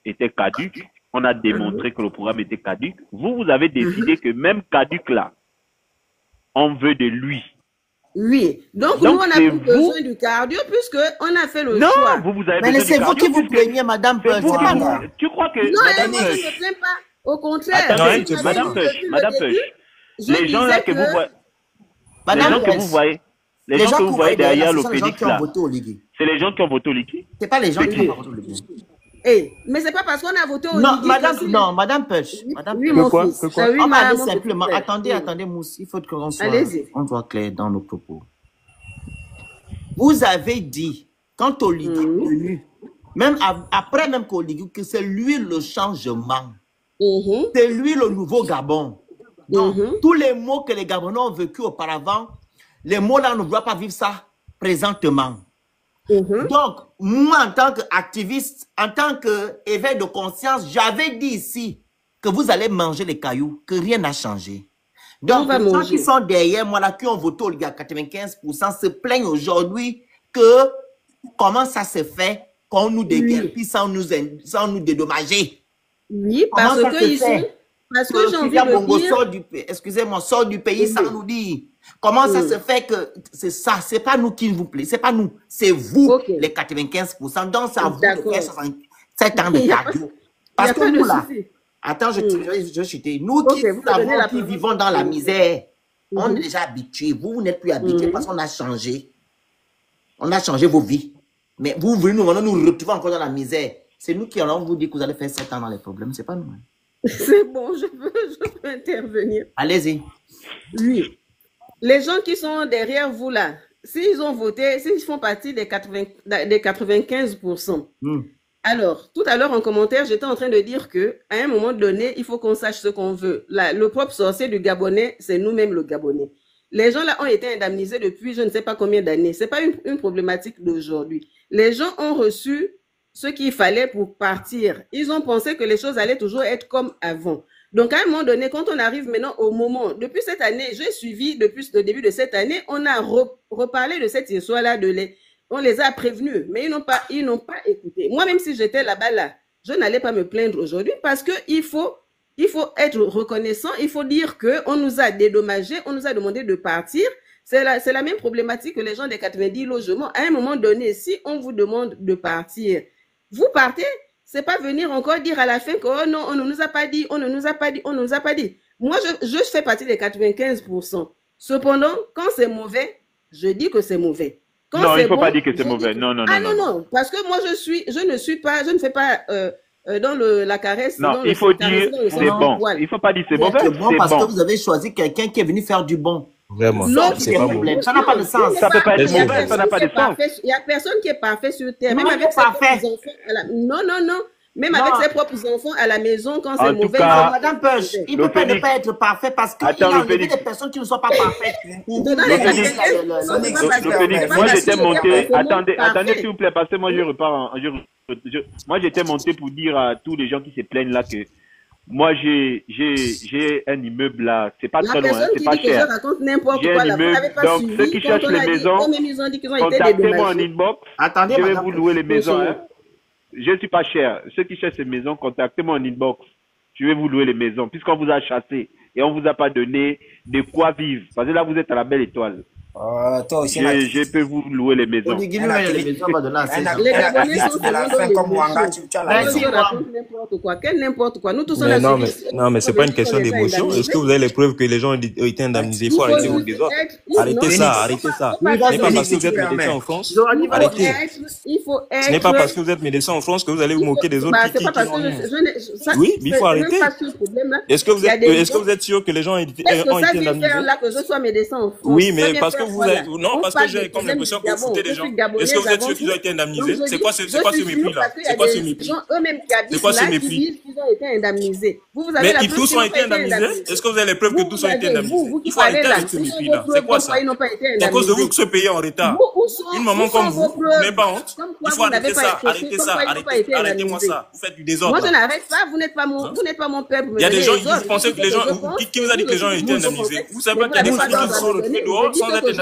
était caduc. On a démontré que le programme était caduc. Vous avez décidé que même caduc là, on veut de lui. Oui. Donc nous, on n'a plus besoin du cardio puisque on a fait le choix. Vous avez mais c'est vous qui vous plaignez, Madame Peuch. C'est pas moi. Tu crois que... Non, moi, je ne me plains pas. Au contraire. Attendez, Madame Peuch, les gens là que vous voyez... Les gens que vous voyez derrière le Phoenix là, c'est les gens qui ont voté au Ligui. C'est pas les gens qui ont voté au Ligui. Mais c'est pas parce qu'on a voté au Ligui. Non, Madame Peuch. Oui, mon fils. On m'a dit simplement, attendez, Mousse, il faut qu'on soit clair dans nos propos. Vous avez dit, quand au Ligui, même après même qu'au Ligui, que c'est lui le changement. C'est lui le nouveau Gabon. Donc, tous les mots que les Gabonais ont vécu auparavant, les mots-là ne doivent pas vivre ça présentement. Donc, moi, en tant qu'activiste, en tant qu'éveil de conscience, j'avais dit ici que vous allez manger les cailloux, que rien n'a changé. Donc, les gens qui sont derrière moi, là, qui ont voté au Ligui à 95%, se plaignent aujourd'hui que comment ça se fait qu'on nous déguerpit sans nous dédommager. Oui, parce que j'ai envie de dire... Excusez-moi, sort du pays sans nous dire. Comment ça se fait que c'est ça, c'est pas nous qui vous plaît, c'est pas nous, c'est vous, les 95%. Donc, c'est à vous de faire 67 ans de cardio. Parce que nous, là, attends, je chutais. Nous qui vivons dans la misère, on est déjà habitués. Vous n'êtes plus habitués parce qu'on a changé. On a changé vos vies. Mais vous voulez nous retrouver encore dans la misère. C'est nous qui allons vous dire que vous allez faire 7 ans dans les problèmes, c'est pas nous. C'est bon, je peux intervenir. Allez-y. Oui. Les gens qui sont derrière vous là, s'ils ont voté, s'ils font partie des 95%, Alors, tout à l'heure en commentaire, j'étais en train de dire que à un moment donné, il faut qu'on sache ce qu'on veut. Le propre sorcier du Gabonais, c'est nous-mêmes le Gabonais. Les gens là ont été indemnisés depuis je ne sais pas combien d'années. C'est pas une problématique d'aujourd'hui. Les gens ont reçu ce qu'il fallait pour partir. Ils ont pensé que les choses allaient toujours être comme avant. Donc, à un moment donné, quand on arrive maintenant au moment, depuis cette année, j'ai suivi depuis le début de cette année, on a reparlé de cette histoire-là on les a prévenus, mais ils n'ont pas écouté. Moi, même si j'étais là-bas, je n'allais pas me plaindre aujourd'hui parce qu'il faut être reconnaissant. Il faut dire qu'on nous a dédommagés, on nous a demandé de partir. C'est la même problématique que les gens des 90 logements. À un moment donné, si on vous demande de partir, vous partez. C'est pas venir encore dire à la fin que oh non, on ne nous a pas dit, on ne nous a pas dit, on ne nous a pas dit. Moi, je fais partie des 95%. Cependant, quand c'est mauvais, je dis que c'est mauvais. Quand non, il ne faut bon, pas dire que c'est mauvais. Non. Non, parce que moi, je ne fais pas dans la caresse. Non, il faut dire c'est bon. Il ne faut pas dire c'est mauvais. C'est bon parce que vous avez choisi quelqu'un qui est venu faire du bon. Vraiment. Non, c'est pas mauvais. Ça n'a pas de sens. Ça peut pas être mauvais, ça n'a pas de sens. Il n'y a personne qui est parfait sur Terre. Même Non, avec ses propres enfants. Non. Même avec ses propres enfants à la maison, quand c'est mauvais. Madame Peuch, il ne peut pas ne pas être parfait parce qu'il y a enlevé des personnes qui ne sont pas parfaites. Moi, j'étais monté. Attendez, s'il vous plaît, parce que moi, je repars. Moi, j'étais monté pour dire à tous les gens qui se plaignent là que moi, j'ai un immeuble là. C'est pas très loin, c'est pas cher. J'ai un immeuble. Donc, ceux qui cherchent les maisons, contactez-moi en inbox. Je vais vous louer les maisons. Je ne suis pas cher. Ceux qui cherchent ces maisons, contactez-moi en inbox. Je vais vous louer les maisons, puisqu'on vous a chassé et on vous a pas donné de quoi vivre. Parce que là, vous êtes à la belle étoile. Toi aussi, je peux vous louer les maisons. Les Gabonais sont à la fin comme Wanga, tu as la raison. N'importe quoi. Nous tous on a non, mais c'est pas une question d'émotion. Est-ce que vous avez les preuves que les gens ont été indemnisés? Il faut arrêter vos désordres. Arrêtez ça. Ce n'est pas parce que vous êtes médecin en France. Arrêtez. Ce n'est pas parce que vous êtes médecin en France que vous allez vous moquer des autres. Oui, mais il faut arrêter. Est-ce que vous êtes sûr que les gens ont été indemnisés? Oui, mais parce que non, parce que j'ai comme l'impression que vous foutez les gens. Est-ce que vous êtes sûr qu'ils ont été indemnisés? C'est quoi ce mépris-là? C'est quoi ce mépris? C'est quoi ce mépris? Mais tous ont été indemnisés? Est-ce que vous avez les preuves que tous ont été indemnisés? Il faut arrêter avec ce mépris-là. C'est quoi ça? C'est à cause de vous que ce pays est en retard. Une maman comme vous n'avez pas honte? Il faut arrêter ça. Arrêtez-moi ça. Vous faites du désordre. Moi, je n'arrête pas. Vous n'êtes pas mon peuple. Il y a des gens, vous pensez que les gens, qui vous a dit que les gens ont été indemnisés? Vous savez pas qu'il y a des familles qui sont retrouvées dehors sans être indemnisées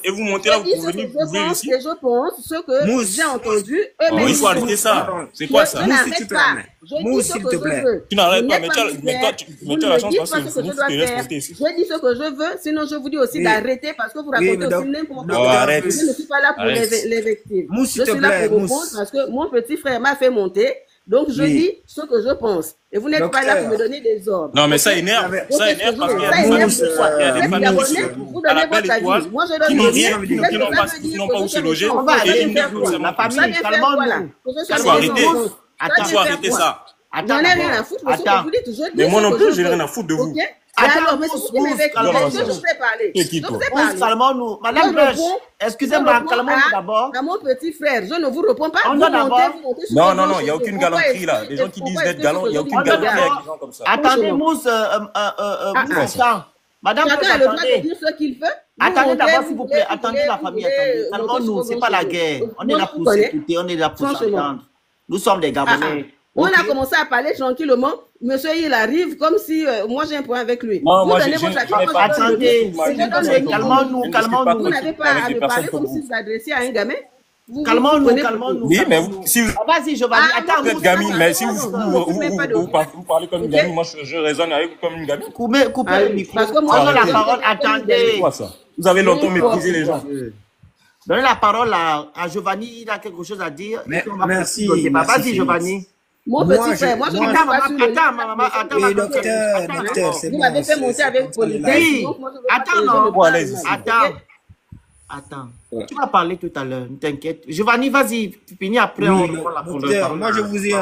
et vous montez là, vous pouvez venir couvrir ici. Je pense ce que j'ai entendu. Il faut arrêter ça. C'est quoi ça? Mousse, s'il te plaît. Tu n'arrêtes pas, mais tu as la chance parce que vous restez ici. Je dis ce que je veux, sinon je vous dis aussi d'arrêter parce que vous racontez aussi n'importe quoi. Je ne suis pas là pour l'invective. Je suis là pour répondre parce que mon petit frère m'a fait monter. Donc, je dis ce que je pense. Et vous n'êtes pas là pour me donner des ordres. Non, mais ça énerve. Ça énerve parce qu'il y a des familles à la belle étoile qui n'ont rien, qui n'ont pas où se loger. La famille, calmons-nous. Il faut arrêter. Il faut arrêter ça. J'en ai rien à foutre. Mais moi non plus, je n'ai rien à foutre de vous. Alors, mais je fais parler. Calmons-nous. Madame Bush, excusez-moi, calmons-nous d'abord. À mon petit frère, je ne vous réponds pas. Non, il n'y a aucune galanterie là. Les gens qui disent d'être galants, il n'y a aucune galanterie avec des gens comme ça. Attendez, Mousse, Madame Bush, chacun a le droit de dire ce qu'il veut. Attendez d'abord, s'il vous plaît. Attendez la famille, attendez. Calmons-nous, c'est pas la guerre. On est là pour s'écouter, on est là pour s'entendre. Nous sommes des Gabonais. On a commencé à parler tranquillement. Monsieur, il arrive comme si moi j'ai un point avec lui. Non, moi j'ai attendez, calmons-nous. Vous n'avez pas à me parler comme si vous adressiez à un gamin. Calmons-nous. Oui, mais si vous... Vas-y, Giovanni, attends. Vous êtes gamine, mais si vous parlez comme une gamine, moi je raisonne avec vous comme une gamine. Coupez le micro. Parce que moi j'ai la parole, attendez. C'est quoi ça? Vous avez longtemps méprisé les gens. Donnez la parole à Giovanni, il a quelque chose à dire. Merci. Vas-y, Giovanni. Mon petit frère, moi je ne suis pas maman. Oui, docteur, c'est bon. Vous m'avez fait monter avec politesse. Oui, attends. Tu vas parler tout à l'heure, ne t'inquiète. Giovanni, vas-y, finis après. Docteur, moi je vous ai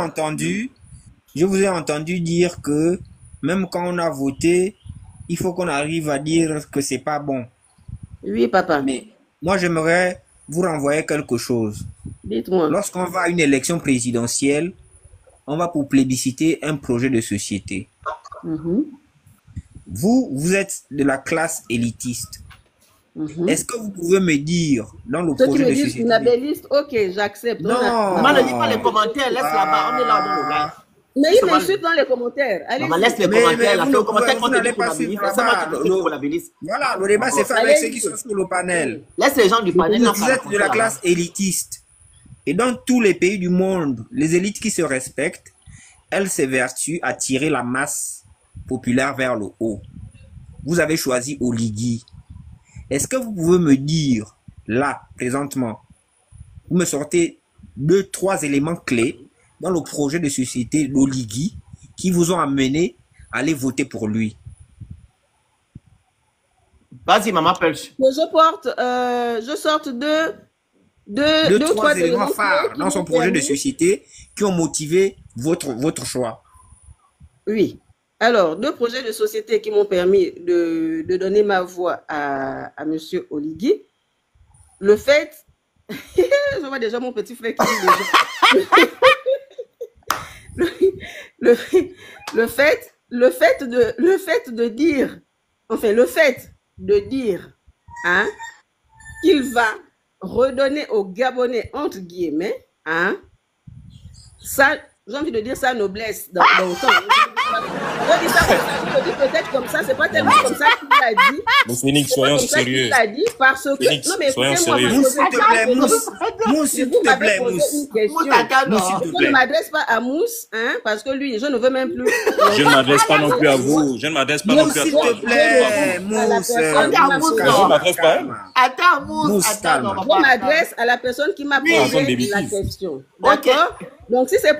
entendu dire que même quand on a voté, il faut qu'on arrive à dire que c'est pas bon. Oui, papa. Mais moi j'aimerais vous renvoyer quelque chose. Dites-moi. Lorsqu'on va à une élection présidentielle, on va pour plébisciter un projet de société. Vous êtes de la classe élitiste. Est-ce que vous pouvez me dire dans le Ceux qui projet me de disent société... nabéliste, ok, j'accepte. Non. Maman, ne lis pas les commentaires, laisse là-bas, on est là dans le live. Mais il m'insulte dans les commentaires. Allez, Maman, laisse les commentaires, là, vous les ne commentaires vous quand tu n'allez dis pas qu'on habilite. suivre C'est moi là-bas. qui dis qu'on habilite. Voilà, le débat c'est fait avec ceux qui sont sur le panel. Laisse les gens du panel. Vous êtes de la classe élitiste. Et dans tous les pays du monde, les élites qui se respectent, elles s'évertuent à tirer la masse populaire vers le haut. Vous avez choisi Oligui. Est-ce que vous pouvez me dire, là, présentement, vous me sortez 2-3 éléments clés dans le projet de société d'Oligui qui vous ont amené à aller voter pour lui? Vas-y, maman Pelch. Je sorte deux, trois éléments phares dans son projet de société qui ont motivé votre choix. Oui. Alors, 2 projets de société qui m'ont permis de donner ma voix à M. Oligui. Le fait... Je vois déjà mon petit frère qui dit déjà. Le fait de dire hein, qu'il va redonner aux Gabonais, entre guillemets, hein, ça, j'ai envie de dire sa noblesse dans le temps. Je dis ça comme ça, je dis peut-être comme ça, c'est pas tellement comme ça qu'il l'a dit. Mais Phoenix, soyons sérieux. Il l'a dit parce que... Phoenix, non, mais soyons écoutez-moi, sérieux. Mousse, s'il te plaît, Mousse. Mousse, s'il te plaît, Mousse. Mousse, s'il te plaît. Je ne m'adresse pas à Mousse, hein, parce que lui, je ne veux même plus... Je ne m'adresse pas non plus à vous. Je ne m'adresse pas non plus à S'il toi. te plaît, Mousse. Je ne m'adresse pas à elle. Attends, Mousse, attends. Je m'adresse à la personne qui m'a posé la question. D'accord? Donc, si c'est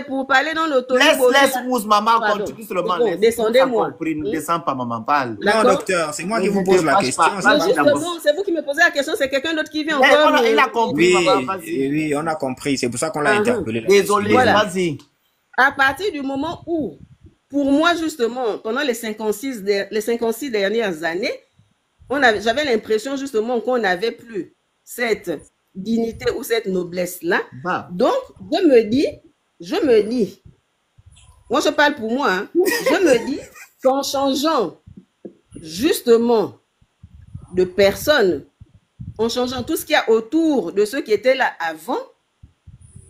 pour parler dans l'autorité... Laisse Mousse, maman, continue seulement. Bon, descendez-moi. Ne descends pas, maman, parle. Non, docteur, c'est moi qui vous pose la question. Justement, c'est vous qui me posez la question, c'est quelqu'un d'autre qui vient encore. Il a compris, maman, vas-y. Oui, on a compris. C'est pour ça qu'on l'a interpellé. Désolé, vas-y. À partir du moment où, pour moi, justement, pendant les 56 dernières années, j'avais l'impression, justement, qu'on n'avait plus cette dignité ou cette noblesse-là. Donc, je me dis, moi je parle pour moi, hein, je me dis qu'en changeant justement de personne, en changeant tout ce qu'il y a autour de ceux qui étaient là avant,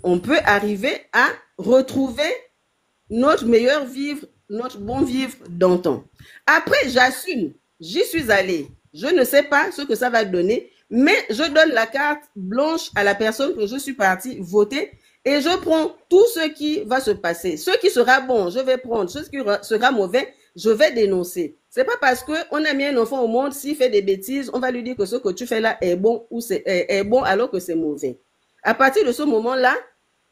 on peut arriver à retrouver notre meilleur vivre, notre bon vivre d'antan. Après, j'assume, j'y suis allée. Je ne sais pas ce que ça va donner, mais je donne la carte blanche à la personne que je suis partie voter et je prends tout ce qui va se passer. Ce qui sera bon, je vais prendre. Ce qui sera mauvais, je vais dénoncer. C'est pas parce qu'on a mis un enfant au monde, s'il fait des bêtises, on va lui dire que ce que tu fais là est bon ou est bon alors que c'est mauvais. À partir de ce moment-là,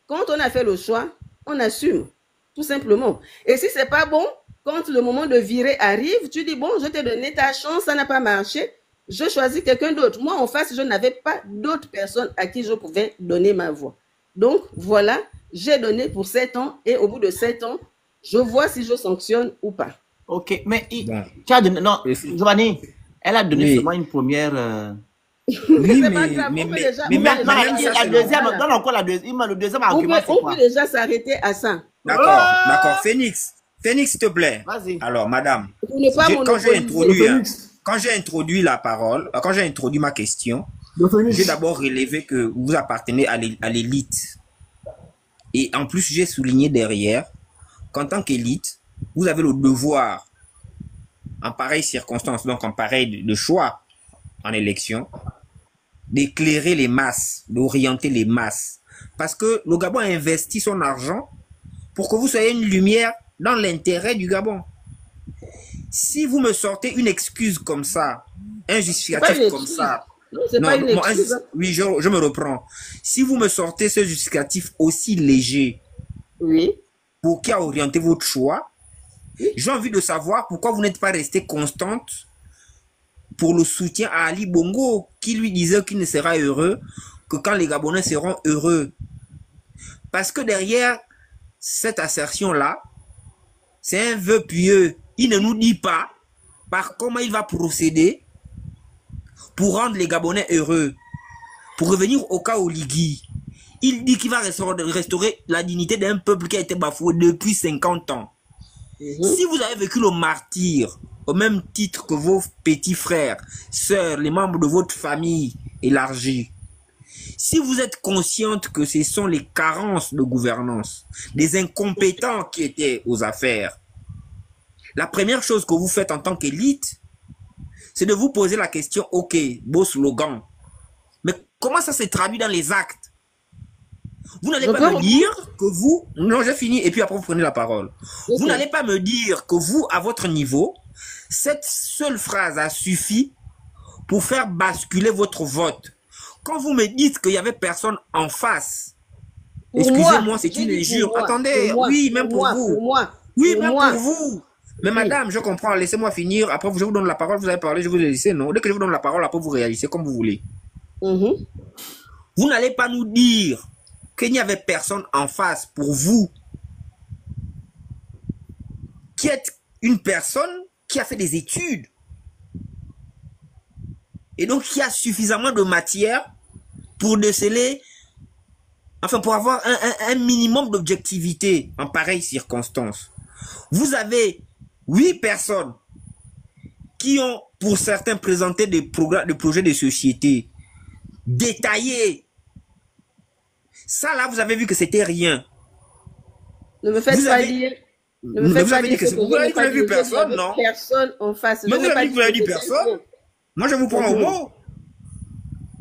quand on a fait le choix, on assume, tout simplement. Et si c'est pas bon, quand le moment de virer arrive, tu dis, bon, je t'ai donné ta chance, ça n'a pas marché, je choisis quelqu'un d'autre. Moi, en face, je n'avais pas d'autres personnes à qui je pouvais donner ma voix. Donc, voilà, j'ai donné pour 7 ans et au bout de 7 ans, je vois si je sanctionne ou pas. Ok, mais tu as donné, non, Giovanni, elle a donné seulement une première... Oui, c'est pas grave, mais la deuxième, donne encore la deuxième, le deuxième argument, c'est quoi? On peut déjà s'arrêter à ça. D'accord, Phoenix, s'il te plaît. Vas-y. Alors, madame, quand j'ai introduit la parole, quand j'ai introduit ma question, j'ai d'abord relevé que vous appartenez à l'élite. Et en plus, j'ai souligné derrière qu'en tant qu'élite, vous avez le devoir, en pareille circonstance, donc en pareil de choix en élection, d'éclairer les masses, d'orienter les masses. Parce que le Gabon a investi son argent pour que vous soyez une lumière dans l'intérêt du Gabon. Si vous me sortez une excuse comme ça, un justificatif comme ça, oui, je me reprends. Si vous me sortez ce justificatif aussi léger, pour qui a orienté votre choix, j'ai envie de savoir pourquoi vous n'êtes pas resté constante pour le soutien à Ali Bongo, qui lui disait qu'il ne sera heureux que quand les Gabonais seront heureux. Parce que derrière cette assertion-là, c'est un vœu pieux. Il ne nous dit pas par comment il va procéder pour rendre les Gabonais heureux. Pour revenir au cas Oligui, Il dit qu'il va restaurer la dignité d'un peuple qui a été bafoué depuis 50 ans. Si vous avez vécu le martyre au même titre que vos petits frères, sœurs, les membres de votre famille élargie, si vous êtes consciente que ce sont les carences de gouvernance, des incompétents qui étaient aux affaires, la première chose que vous faites en tant qu'élite, c'est de vous poser la question, ok, beau slogan, mais comment ça se traduit dans les actes? Vous n'allez pas me dire que vous... Non, j'ai fini et puis après vous prenez la parole. Okay. Vous n'allez pas me dire que vous, à votre niveau, cette seule phrase a suffi pour faire basculer votre vote. Quand vous me dites qu'il n'y avait personne en face, excusez-moi, c'est une injure. Attendez, oui, même pour vous. Oui, même pour vous. Mais madame, je comprends, laissez-moi finir. Après, je vous donne la parole, vous avez parlé, je vous ai laissé, non? Dès que je vous donne la parole, après vous réalisez comme vous voulez. Vous n'allez pas nous dire qu'il n'y avait personne en face pour vous, qui êtes une personne qui a fait des études et donc qui a suffisamment de matière pour déceler, enfin pour avoir un minimum d'objectivité en pareille circonstance. Vous avez 8 personnes qui ont pour certains présenté des projets de société détaillés. Ça, là, vous avez vu que c'était rien. Ne me faites pas dire. Ne me faites pas dire que vous avez dit que vous n'avez vu personne, non? Personne en face. Mais vous avez dit que vous n'avez dit personne. Moi, je vous prends au mot.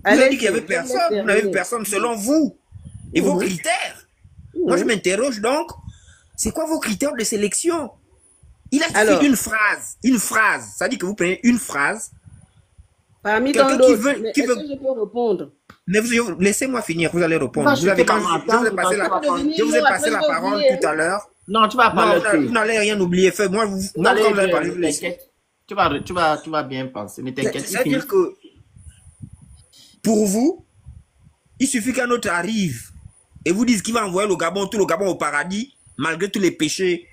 Vous avez dit qu'il n'y avait personne. Vous n'avez vu personne selon vous. Et vos critères. Moi, je m'interroge donc. C'est quoi vos critères de sélection? Il a suffi d'une phrase. Une phrase. Ça dit que vous prenez une phrase. Parmi tant d'autres. Est-ce que je peux répondre? Laissez-moi finir, vous allez répondre. Je vous ai passé la parole tout à l'heure. Non, tu vas parler. Vous n'allez rien oublier. Moi, vous allez parler. Tu vas bien penser. Ne t'inquiète pas. C'est-à-dire que pour vous, il suffit qu'un autre arrive et vous dise qu'il va envoyer le Gabon, tout le Gabon au paradis, malgré tous les péchés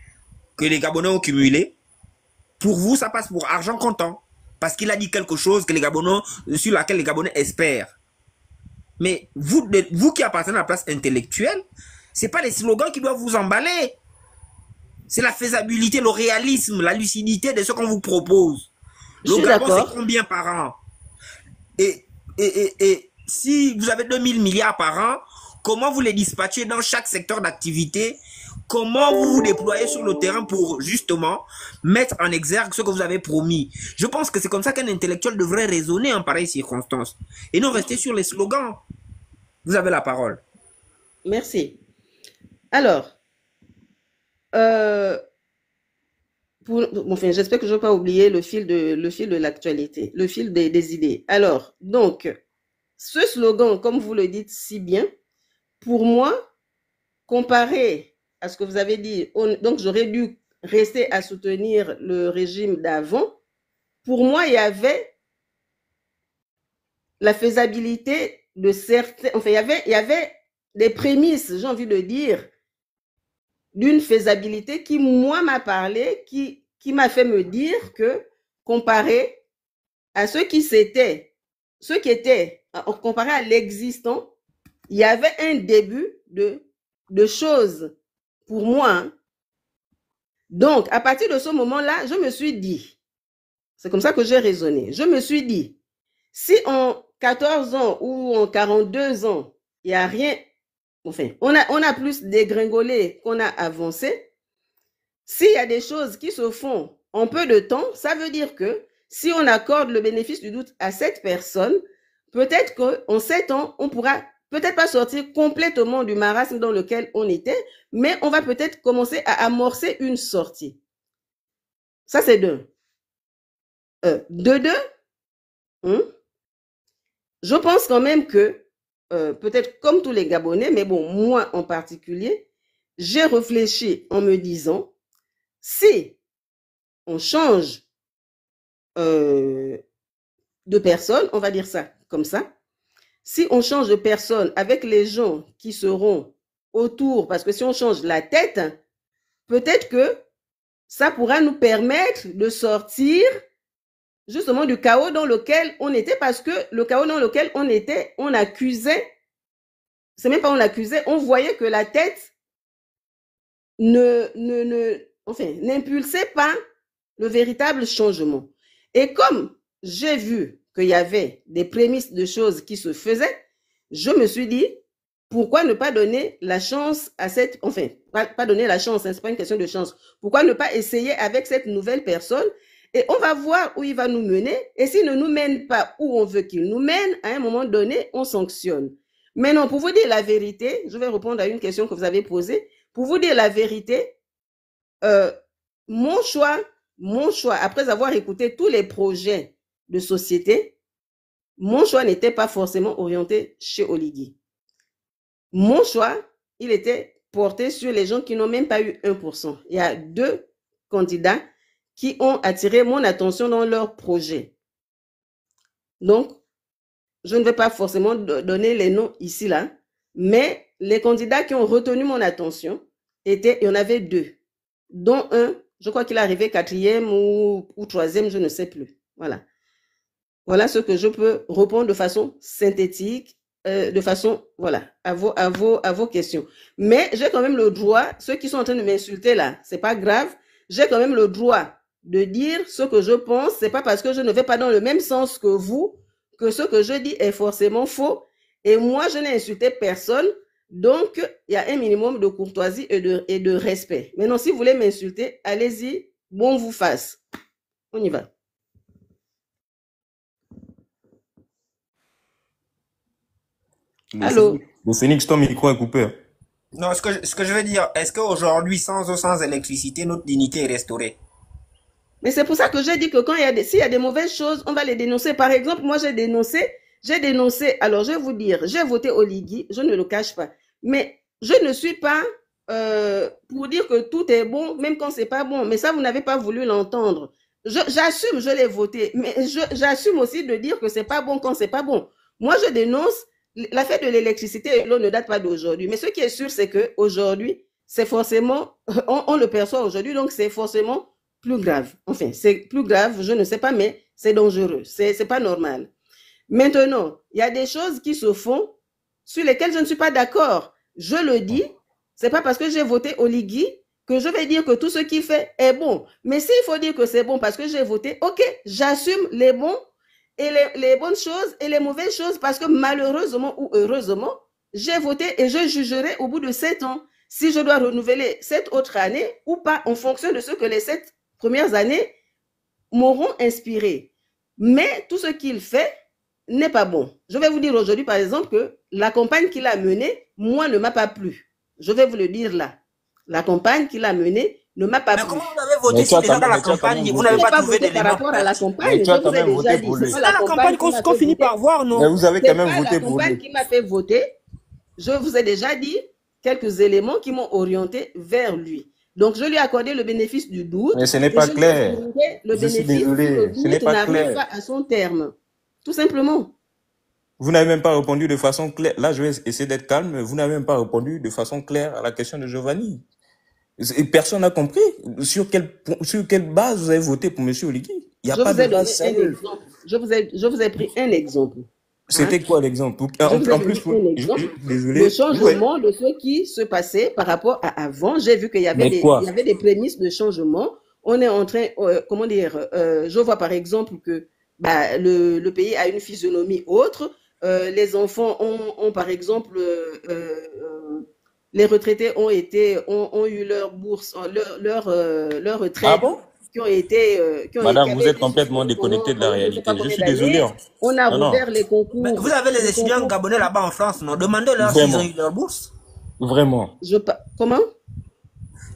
que les Gabonais ont cumulés. Pour vous, ça passe pour argent comptant. Parce qu'il a dit quelque chose que les Gabonais, sur laquelle les Gabonais espèrent. Mais vous qui appartenez à la place intellectuelle, ce n'est pas les slogans qui doivent vous emballer. C'est la faisabilité, le réalisme, la lucidité de ce qu'on vous propose. Le Gabon, c'est combien par an? Et si vous avez 2000 milliards par an, comment vous les dispatchez dans chaque secteur d'activité? Comment vous vous déployez sur le terrain pour justement mettre en exergue ce que vous avez promis? Je pense que c'est comme ça qu'un intellectuel devrait raisonner en pareille circonstance. Et non rester sur les slogans. Vous avez la parole. Merci. Alors, enfin, j'espère que je ne vais pas oublier le fil de l'actualité, le fil des idées. Alors, donc, ce slogan, comme vous le dites si bien, pour moi, comparé à ce que vous avez dit, donc j'aurais dû rester à soutenir le régime d'avant. Pour moi, il y avait la faisabilité de certains... Enfin, il y avait des prémices, j'ai envie de dire, d'une faisabilité qui, moi, m'a parlé, qui m'a fait me dire que, comparé à comparé à l'existant, il y avait un début de choses pour moi. Hein. Donc, à partir de ce moment-là, je me suis dit, c'est comme ça que j'ai raisonné, je me suis dit, si en 14 ans ou en 42 ans, il n'y a rien, enfin, on a plus dégringolé qu'on a avancé, s'il y a des choses qui se font en peu de temps, ça veut dire que si on accorde le bénéfice du doute à cette personne, peut-être qu'en 7 ans, on pourra peut-être pas sortir complètement du marasme dans lequel on était, mais on va peut-être commencer à amorcer une sortie. Ça, c'est d'un. De deux, je pense quand même que, peut-être comme tous les Gabonais, mais bon, moi en particulier, j'ai réfléchi en me disant, si on change de personne, on va dire ça comme ça, si on change de personne avec les gens qui seront autour, parce que si on change la tête, peut-être que ça pourra nous permettre de sortir justement du chaos dans lequel on était, parce que le chaos dans lequel on était, on accusait c'est même pas on l'accusait, on voyait que la tête n'impulsait pas le véritable changement. Et comme j'ai vu qu'il y avait des prémices de choses qui se faisaient, je me suis dit, pourquoi ne pas donner la chance à cette... Enfin, pas donner la chance, hein, c'est pas une question de chance. Pourquoi ne pas essayer avec cette nouvelle personne et on va voir où il va nous mener. Et s'il ne nous mène pas où on veut qu'il nous mène, à un moment donné, on sanctionne. Mais non, pour vous dire la vérité, je vais répondre à une question que vous avez posée. Pour vous dire la vérité, mon choix, après avoir écouté tous les projets de société, mon choix n'était pas forcément orienté chez Oligui. Mon choix, il était porté sur les gens qui n'ont même pas eu 1%. Il y a 2 candidats qui ont attiré mon attention dans leur projet. Donc, je ne vais pas forcément donner les noms ici, là, mais les candidats qui ont retenu mon attention, il y en avait 2, dont un, je crois qu'il est arrivé 4e ou 3e, je ne sais plus. Voilà. Voilà ce que je peux répondre de façon synthétique, de façon, voilà, à vos questions. Mais j'ai quand même le droit, ceux qui sont en train de m'insulter là, c'est pas grave, j'ai quand même le droit de dire ce que je pense. C'est pas parce que je ne vais pas dans le même sens que vous que ce que je dis est forcément faux. Et moi, je n'ai insulté personne. Donc, il y a un minimum de courtoisie et de respect. Maintenant, si vous voulez m'insulter, allez-y, bon vous fasse. On y va. Allô? Le Phoenix, ton micro est coupé. Non, ce que je veux dire, est-ce qu'aujourd'hui, sans eau, sans électricité, notre dignité est restaurée? Mais c'est pour ça que j'ai dit que s'il y a des mauvaises choses, on va les dénoncer. Par exemple, moi, j'ai dénoncé, alors je vais vous dire, j'ai voté Oligui, je ne le cache pas. Mais je ne suis pas pour dire que tout est bon, même quand c'est pas bon. Mais ça, vous n'avez pas voulu l'entendre. J'assume, je l'ai voté, mais j'assume aussi de dire que c'est pas bon quand c'est pas bon. Moi, je dénonce l'affaire de l'électricité, l'eau ne date pas d'aujourd'hui. Mais ce qui est sûr, c'est que aujourd'hui, c'est forcément, on le perçoit aujourd'hui, donc c'est forcément plus grave. Enfin, c'est plus grave, je ne sais pas, mais c'est dangereux. C'est pas normal. Maintenant, il y a des choses qui se font sur lesquelles je ne suis pas d'accord. Je le dis, c'est pas parce que j'ai voté Oligui que je vais dire que tout ce qu'il fait est bon. Mais s'il faut dire que c'est bon parce que j'ai voté, ok, j'assume les bons et les bonnes choses et les mauvaises choses parce que malheureusement ou heureusement, j'ai voté et je jugerai au bout de 7 ans si je dois renouveler cette autre année ou pas en fonction de ce que les 7 premières années m'auront inspiré. Mais tout ce qu'il fait n'est pas bon. Je vais vous dire aujourd'hui, par exemple, que la campagne qu'il a menée, moi, ne m'a pas plu. Je vais vous le dire là. La campagne qu'il a menée ne m'a pas plu. Mais comment vous avez voté si déjà dans la campagne, vous n'avez pas trouvé d'éléments? Par rapport à la campagne, je vous ai déjà dit. C'est la campagne qu'on finit par voir, non? Mais vous avez quand même voté pour lui. La campagne qui m'a fait voter, je vous ai déjà dit quelques éléments qui m'ont orienté vers lui. Donc, je lui ai accordé le bénéfice du doute. Mais ce n'est pas clair. Je suis désolé, ce n'est pas clair. Pas à son terme. Tout simplement. Vous n'avez même pas répondu de façon claire. Là, je vais essayer d'être calme. Mais vous n'avez même pas répondu de façon claire à la question de Giovanni. Et personne n'a compris sur quelle base vous avez voté pour M. Oligui. Il n'y a pas de base sérieuse. Je vous ai pris un exemple. C'était quoi l'exemple? En plus, désolé. Le changement de ce qui se passait par rapport à avant. J'ai vu qu'il y avait des prémices de changement. On est en train, comment dire, je vois par exemple que le pays a une physionomie autre. Les enfants ont par exemple, les retraités ont eu leur bourse, leur retraite. Ah bon? Madame, vous êtes complètement déconnectée de la réalité. Je suis désolé. On a ouvert les concours. Mais vous avez les étudiants gabonais là-bas en France, non? Demandez-leur s'ils ont eu leur bourse. Vraiment. Comment?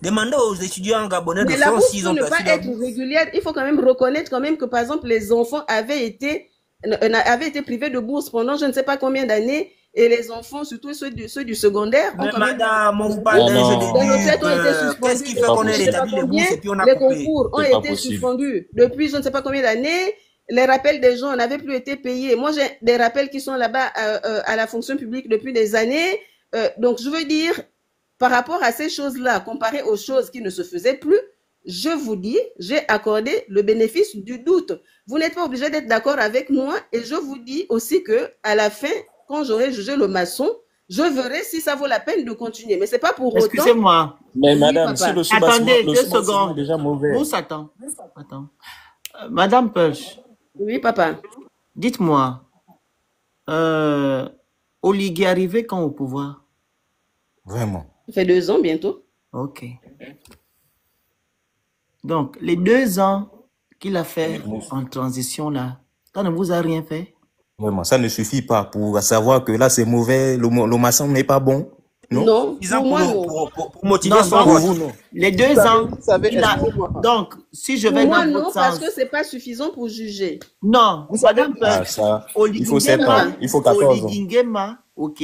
Demandez aux étudiants gabonais de France s'ils ont perçu leur bourse. Mais la bourse ne pas être régulière, il faut quand même reconnaître quand même que par exemple les enfants avaient été privés de bourse pendant je ne sais pas combien d'années. Et les enfants, surtout ceux du secondaire, mais madame, on vous parle d'un jeu de qu'est-ce qui fait qu'on ait rétabli les bourses et puis on a coupé? Les concours ont été suspendus depuis je ne sais pas combien d'années. Les rappels des gens n'avaient plus été payés. Moi, j'ai des rappels qui sont là-bas à la fonction publique depuis des années. Donc, je veux dire, par rapport à ces choses-là, comparé aux choses qui ne se faisaient plus, je vous dis, j'ai accordé le bénéfice du doute. Vous n'êtes pas obligé d'être d'accord avec moi et je vous dis aussi que à la fin, quand j'aurai jugé le maçon, je verrai si ça vaut la peine de continuer. Mais c'est pas pour autant... Excusez-moi. Mais Oui, madame, papa. si le sous-bassement Attendez, le 2 sous-bassement est secondes. déjà mauvais. Mousse, attends. Madame Pulch, Oui, papa. dites-moi, Oligui est arrivé quand au pouvoir? Vraiment. Ça fait 2 ans bientôt. Ok. Donc, les 2 ans qu'il a fait en transition là, ça ne vous a rien fait? Vraiment, ça ne suffit pas pour savoir que là c'est mauvais, le maçon n'est pas bon. Non? Non, Disons pour moi, non. pour motiver Non, son non, vote. Vous, non. Les 2 ans, Vous savez, il a... excusez-moi. Donc, si je Pour vais moi, dans non, votre parce sens... que c'est pas suffisant pour juger. Non, Madame Ah, Pulch, ça, il Oligui faut 7 ans, Nguema, il faut 14 ans. Oligui Nguema, ok,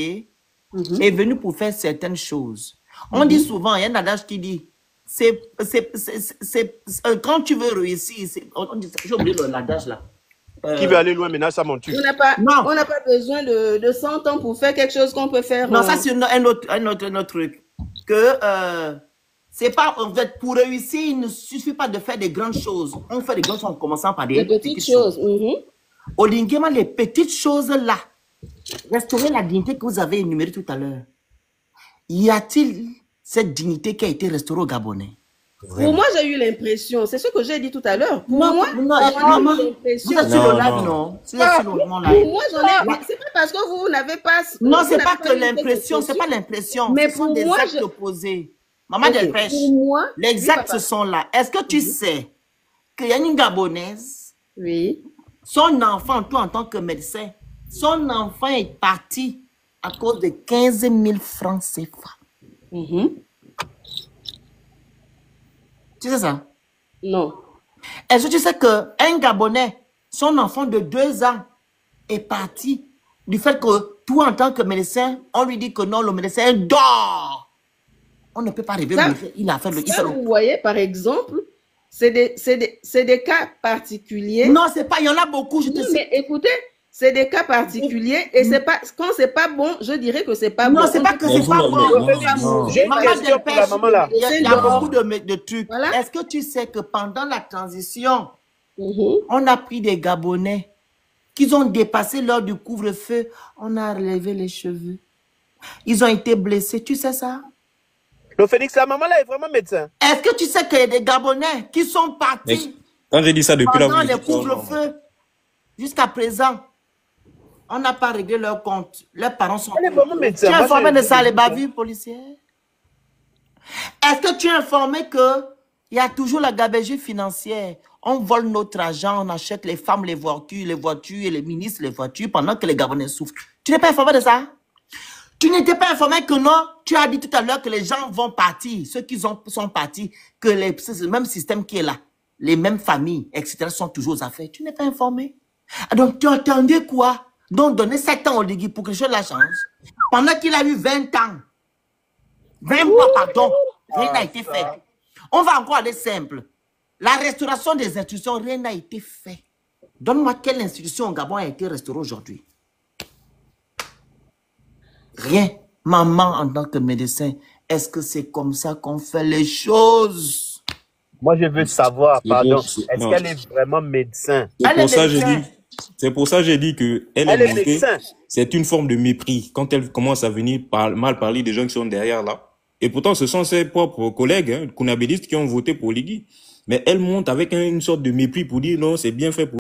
Mhm. est venu pour faire certaines choses. On dit souvent, il y a un adage qui dit, quand tu veux réussir, j'ai oublié l'adage là. Qui veut aller loin maintenant, ça monte. On n'a pas, Non. on n'a pas besoin de 100 ans pour faire quelque chose qu'on peut faire. Non, ça c'est un autre truc. Que c'est pas, en fait, pour réussir, il ne suffit pas de faire des grandes choses. On fait des grandes choses en commençant par des des petites choses. Mhm. Oligui Nguema, les petites choses là, restaurer la dignité que vous avez énumérée tout à l'heure. Y a-t-il cette dignité qui a été restaurée aux Gabonais? Pour moi, j'ai eu l'impression, c'est ce que j'ai dit tout à l'heure. Pour Non, moi, non, j'ai maman, eu l'impression. vous êtes sur Non, le live, non. non? Vous êtes sur le live. Pour moi, j'en ai. C'est pas parce que vous n'avez pas. Non, vous c'est n'avez pas que eu cette l'impression, c'est pas impression. l'impression. Mais Ce sont pour des moi, actes je- opposés. Maman Ok, Delpech, pour moi, les oui, actes papa. sont là. Est-ce que tu sais qu'il y a une Gabonaise, Oui. son enfant, toi en tant que médecin, son enfant est parti à cause de 15 000 francs CFA. Mhm. Tu sais ça? Non. Est-ce que tu sais qu'un Gabonais, son enfant de 2 ans est parti du fait que toi, en tant que médecin, on lui dit que non, le médecin dort. On ne peut pas rêver. Ça- Il a fait le... il Ça, fait le- vous voyez, par exemple, c'est des cas particuliers. Non, c'est pas, il y en a beaucoup, je te Non, sais. mais écoutez, c'est des cas particuliers et c'est pas quand c'est pas bon, je dirais que c'est pas Non, bon. c'est pas que c'est pas bon. Non. J'ai une Maman question pour la Delpech, maman là. il y a beaucoup de trucs. Voilà. Est-ce que tu sais que pendant la transition, Mhm. on a pris des Gabonais qui ont dépassé l'heure du couvre-feu, on a relevé les cheveux. Ils ont été blessés, tu sais ça? Le Phoenix, la maman là est vraiment médecin. Est-ce que tu sais qu'il y a des Gabonais qui sont Mais partis quand j'ai dit ça depuis là, pendant vous les dites, oh, non. couvre-feux jusqu'à présent? On n'a pas réglé leur compte. Leurs parents sont... Elle est vraiment médecin. Tu es Moi, informé j'ai- de ça, les bavures policières? Est-ce que tu es informé qu'il y a toujours la gabegie financière? On vole notre argent, on achète les femmes, les voitures et les ministres, les voitures pendant que les Gabonais souffrent. Tu n'es pas informé de ça? Tu n'étais pas informé que non? Tu as dit tout à l'heure que les gens vont partir. Ceux qui sont partis, que c'est le même système qui est là. Les mêmes familles, etc. sont toujours aux affaires. Tu n'es pas informé? Ah, donc, tu attendais quoi? Donc, donner 7 ans au Ligui pour que je la change. Pendant qu'il a eu 20 ans. 20 mois, pardon. Rien n'a été fait. On va encore aller simple. La restauration des institutions, rien n'a été fait. Donne-moi quelle institution au Gabon a été restaurée aujourd'hui. Rien. Maman, en tant que médecin, est-ce que c'est comme ça qu'on fait les choses? Moi, je veux savoir, pardon, c'est- est-ce non. qu'elle est vraiment médecin? C'est Elle pour est ça que j'ai médecin. dit. C'est pour ça que j'ai dit que elle Elle est est montée. médecin. C'est une forme de mépris quand elle commence à venir mal parler des gens qui sont derrière là. Et pourtant, ce sont ses propres collègues, hein, kounabélistes, qui ont voté pour Ligui. Mais elle monte avec une sorte de mépris pour dire non, c'est bien fait pour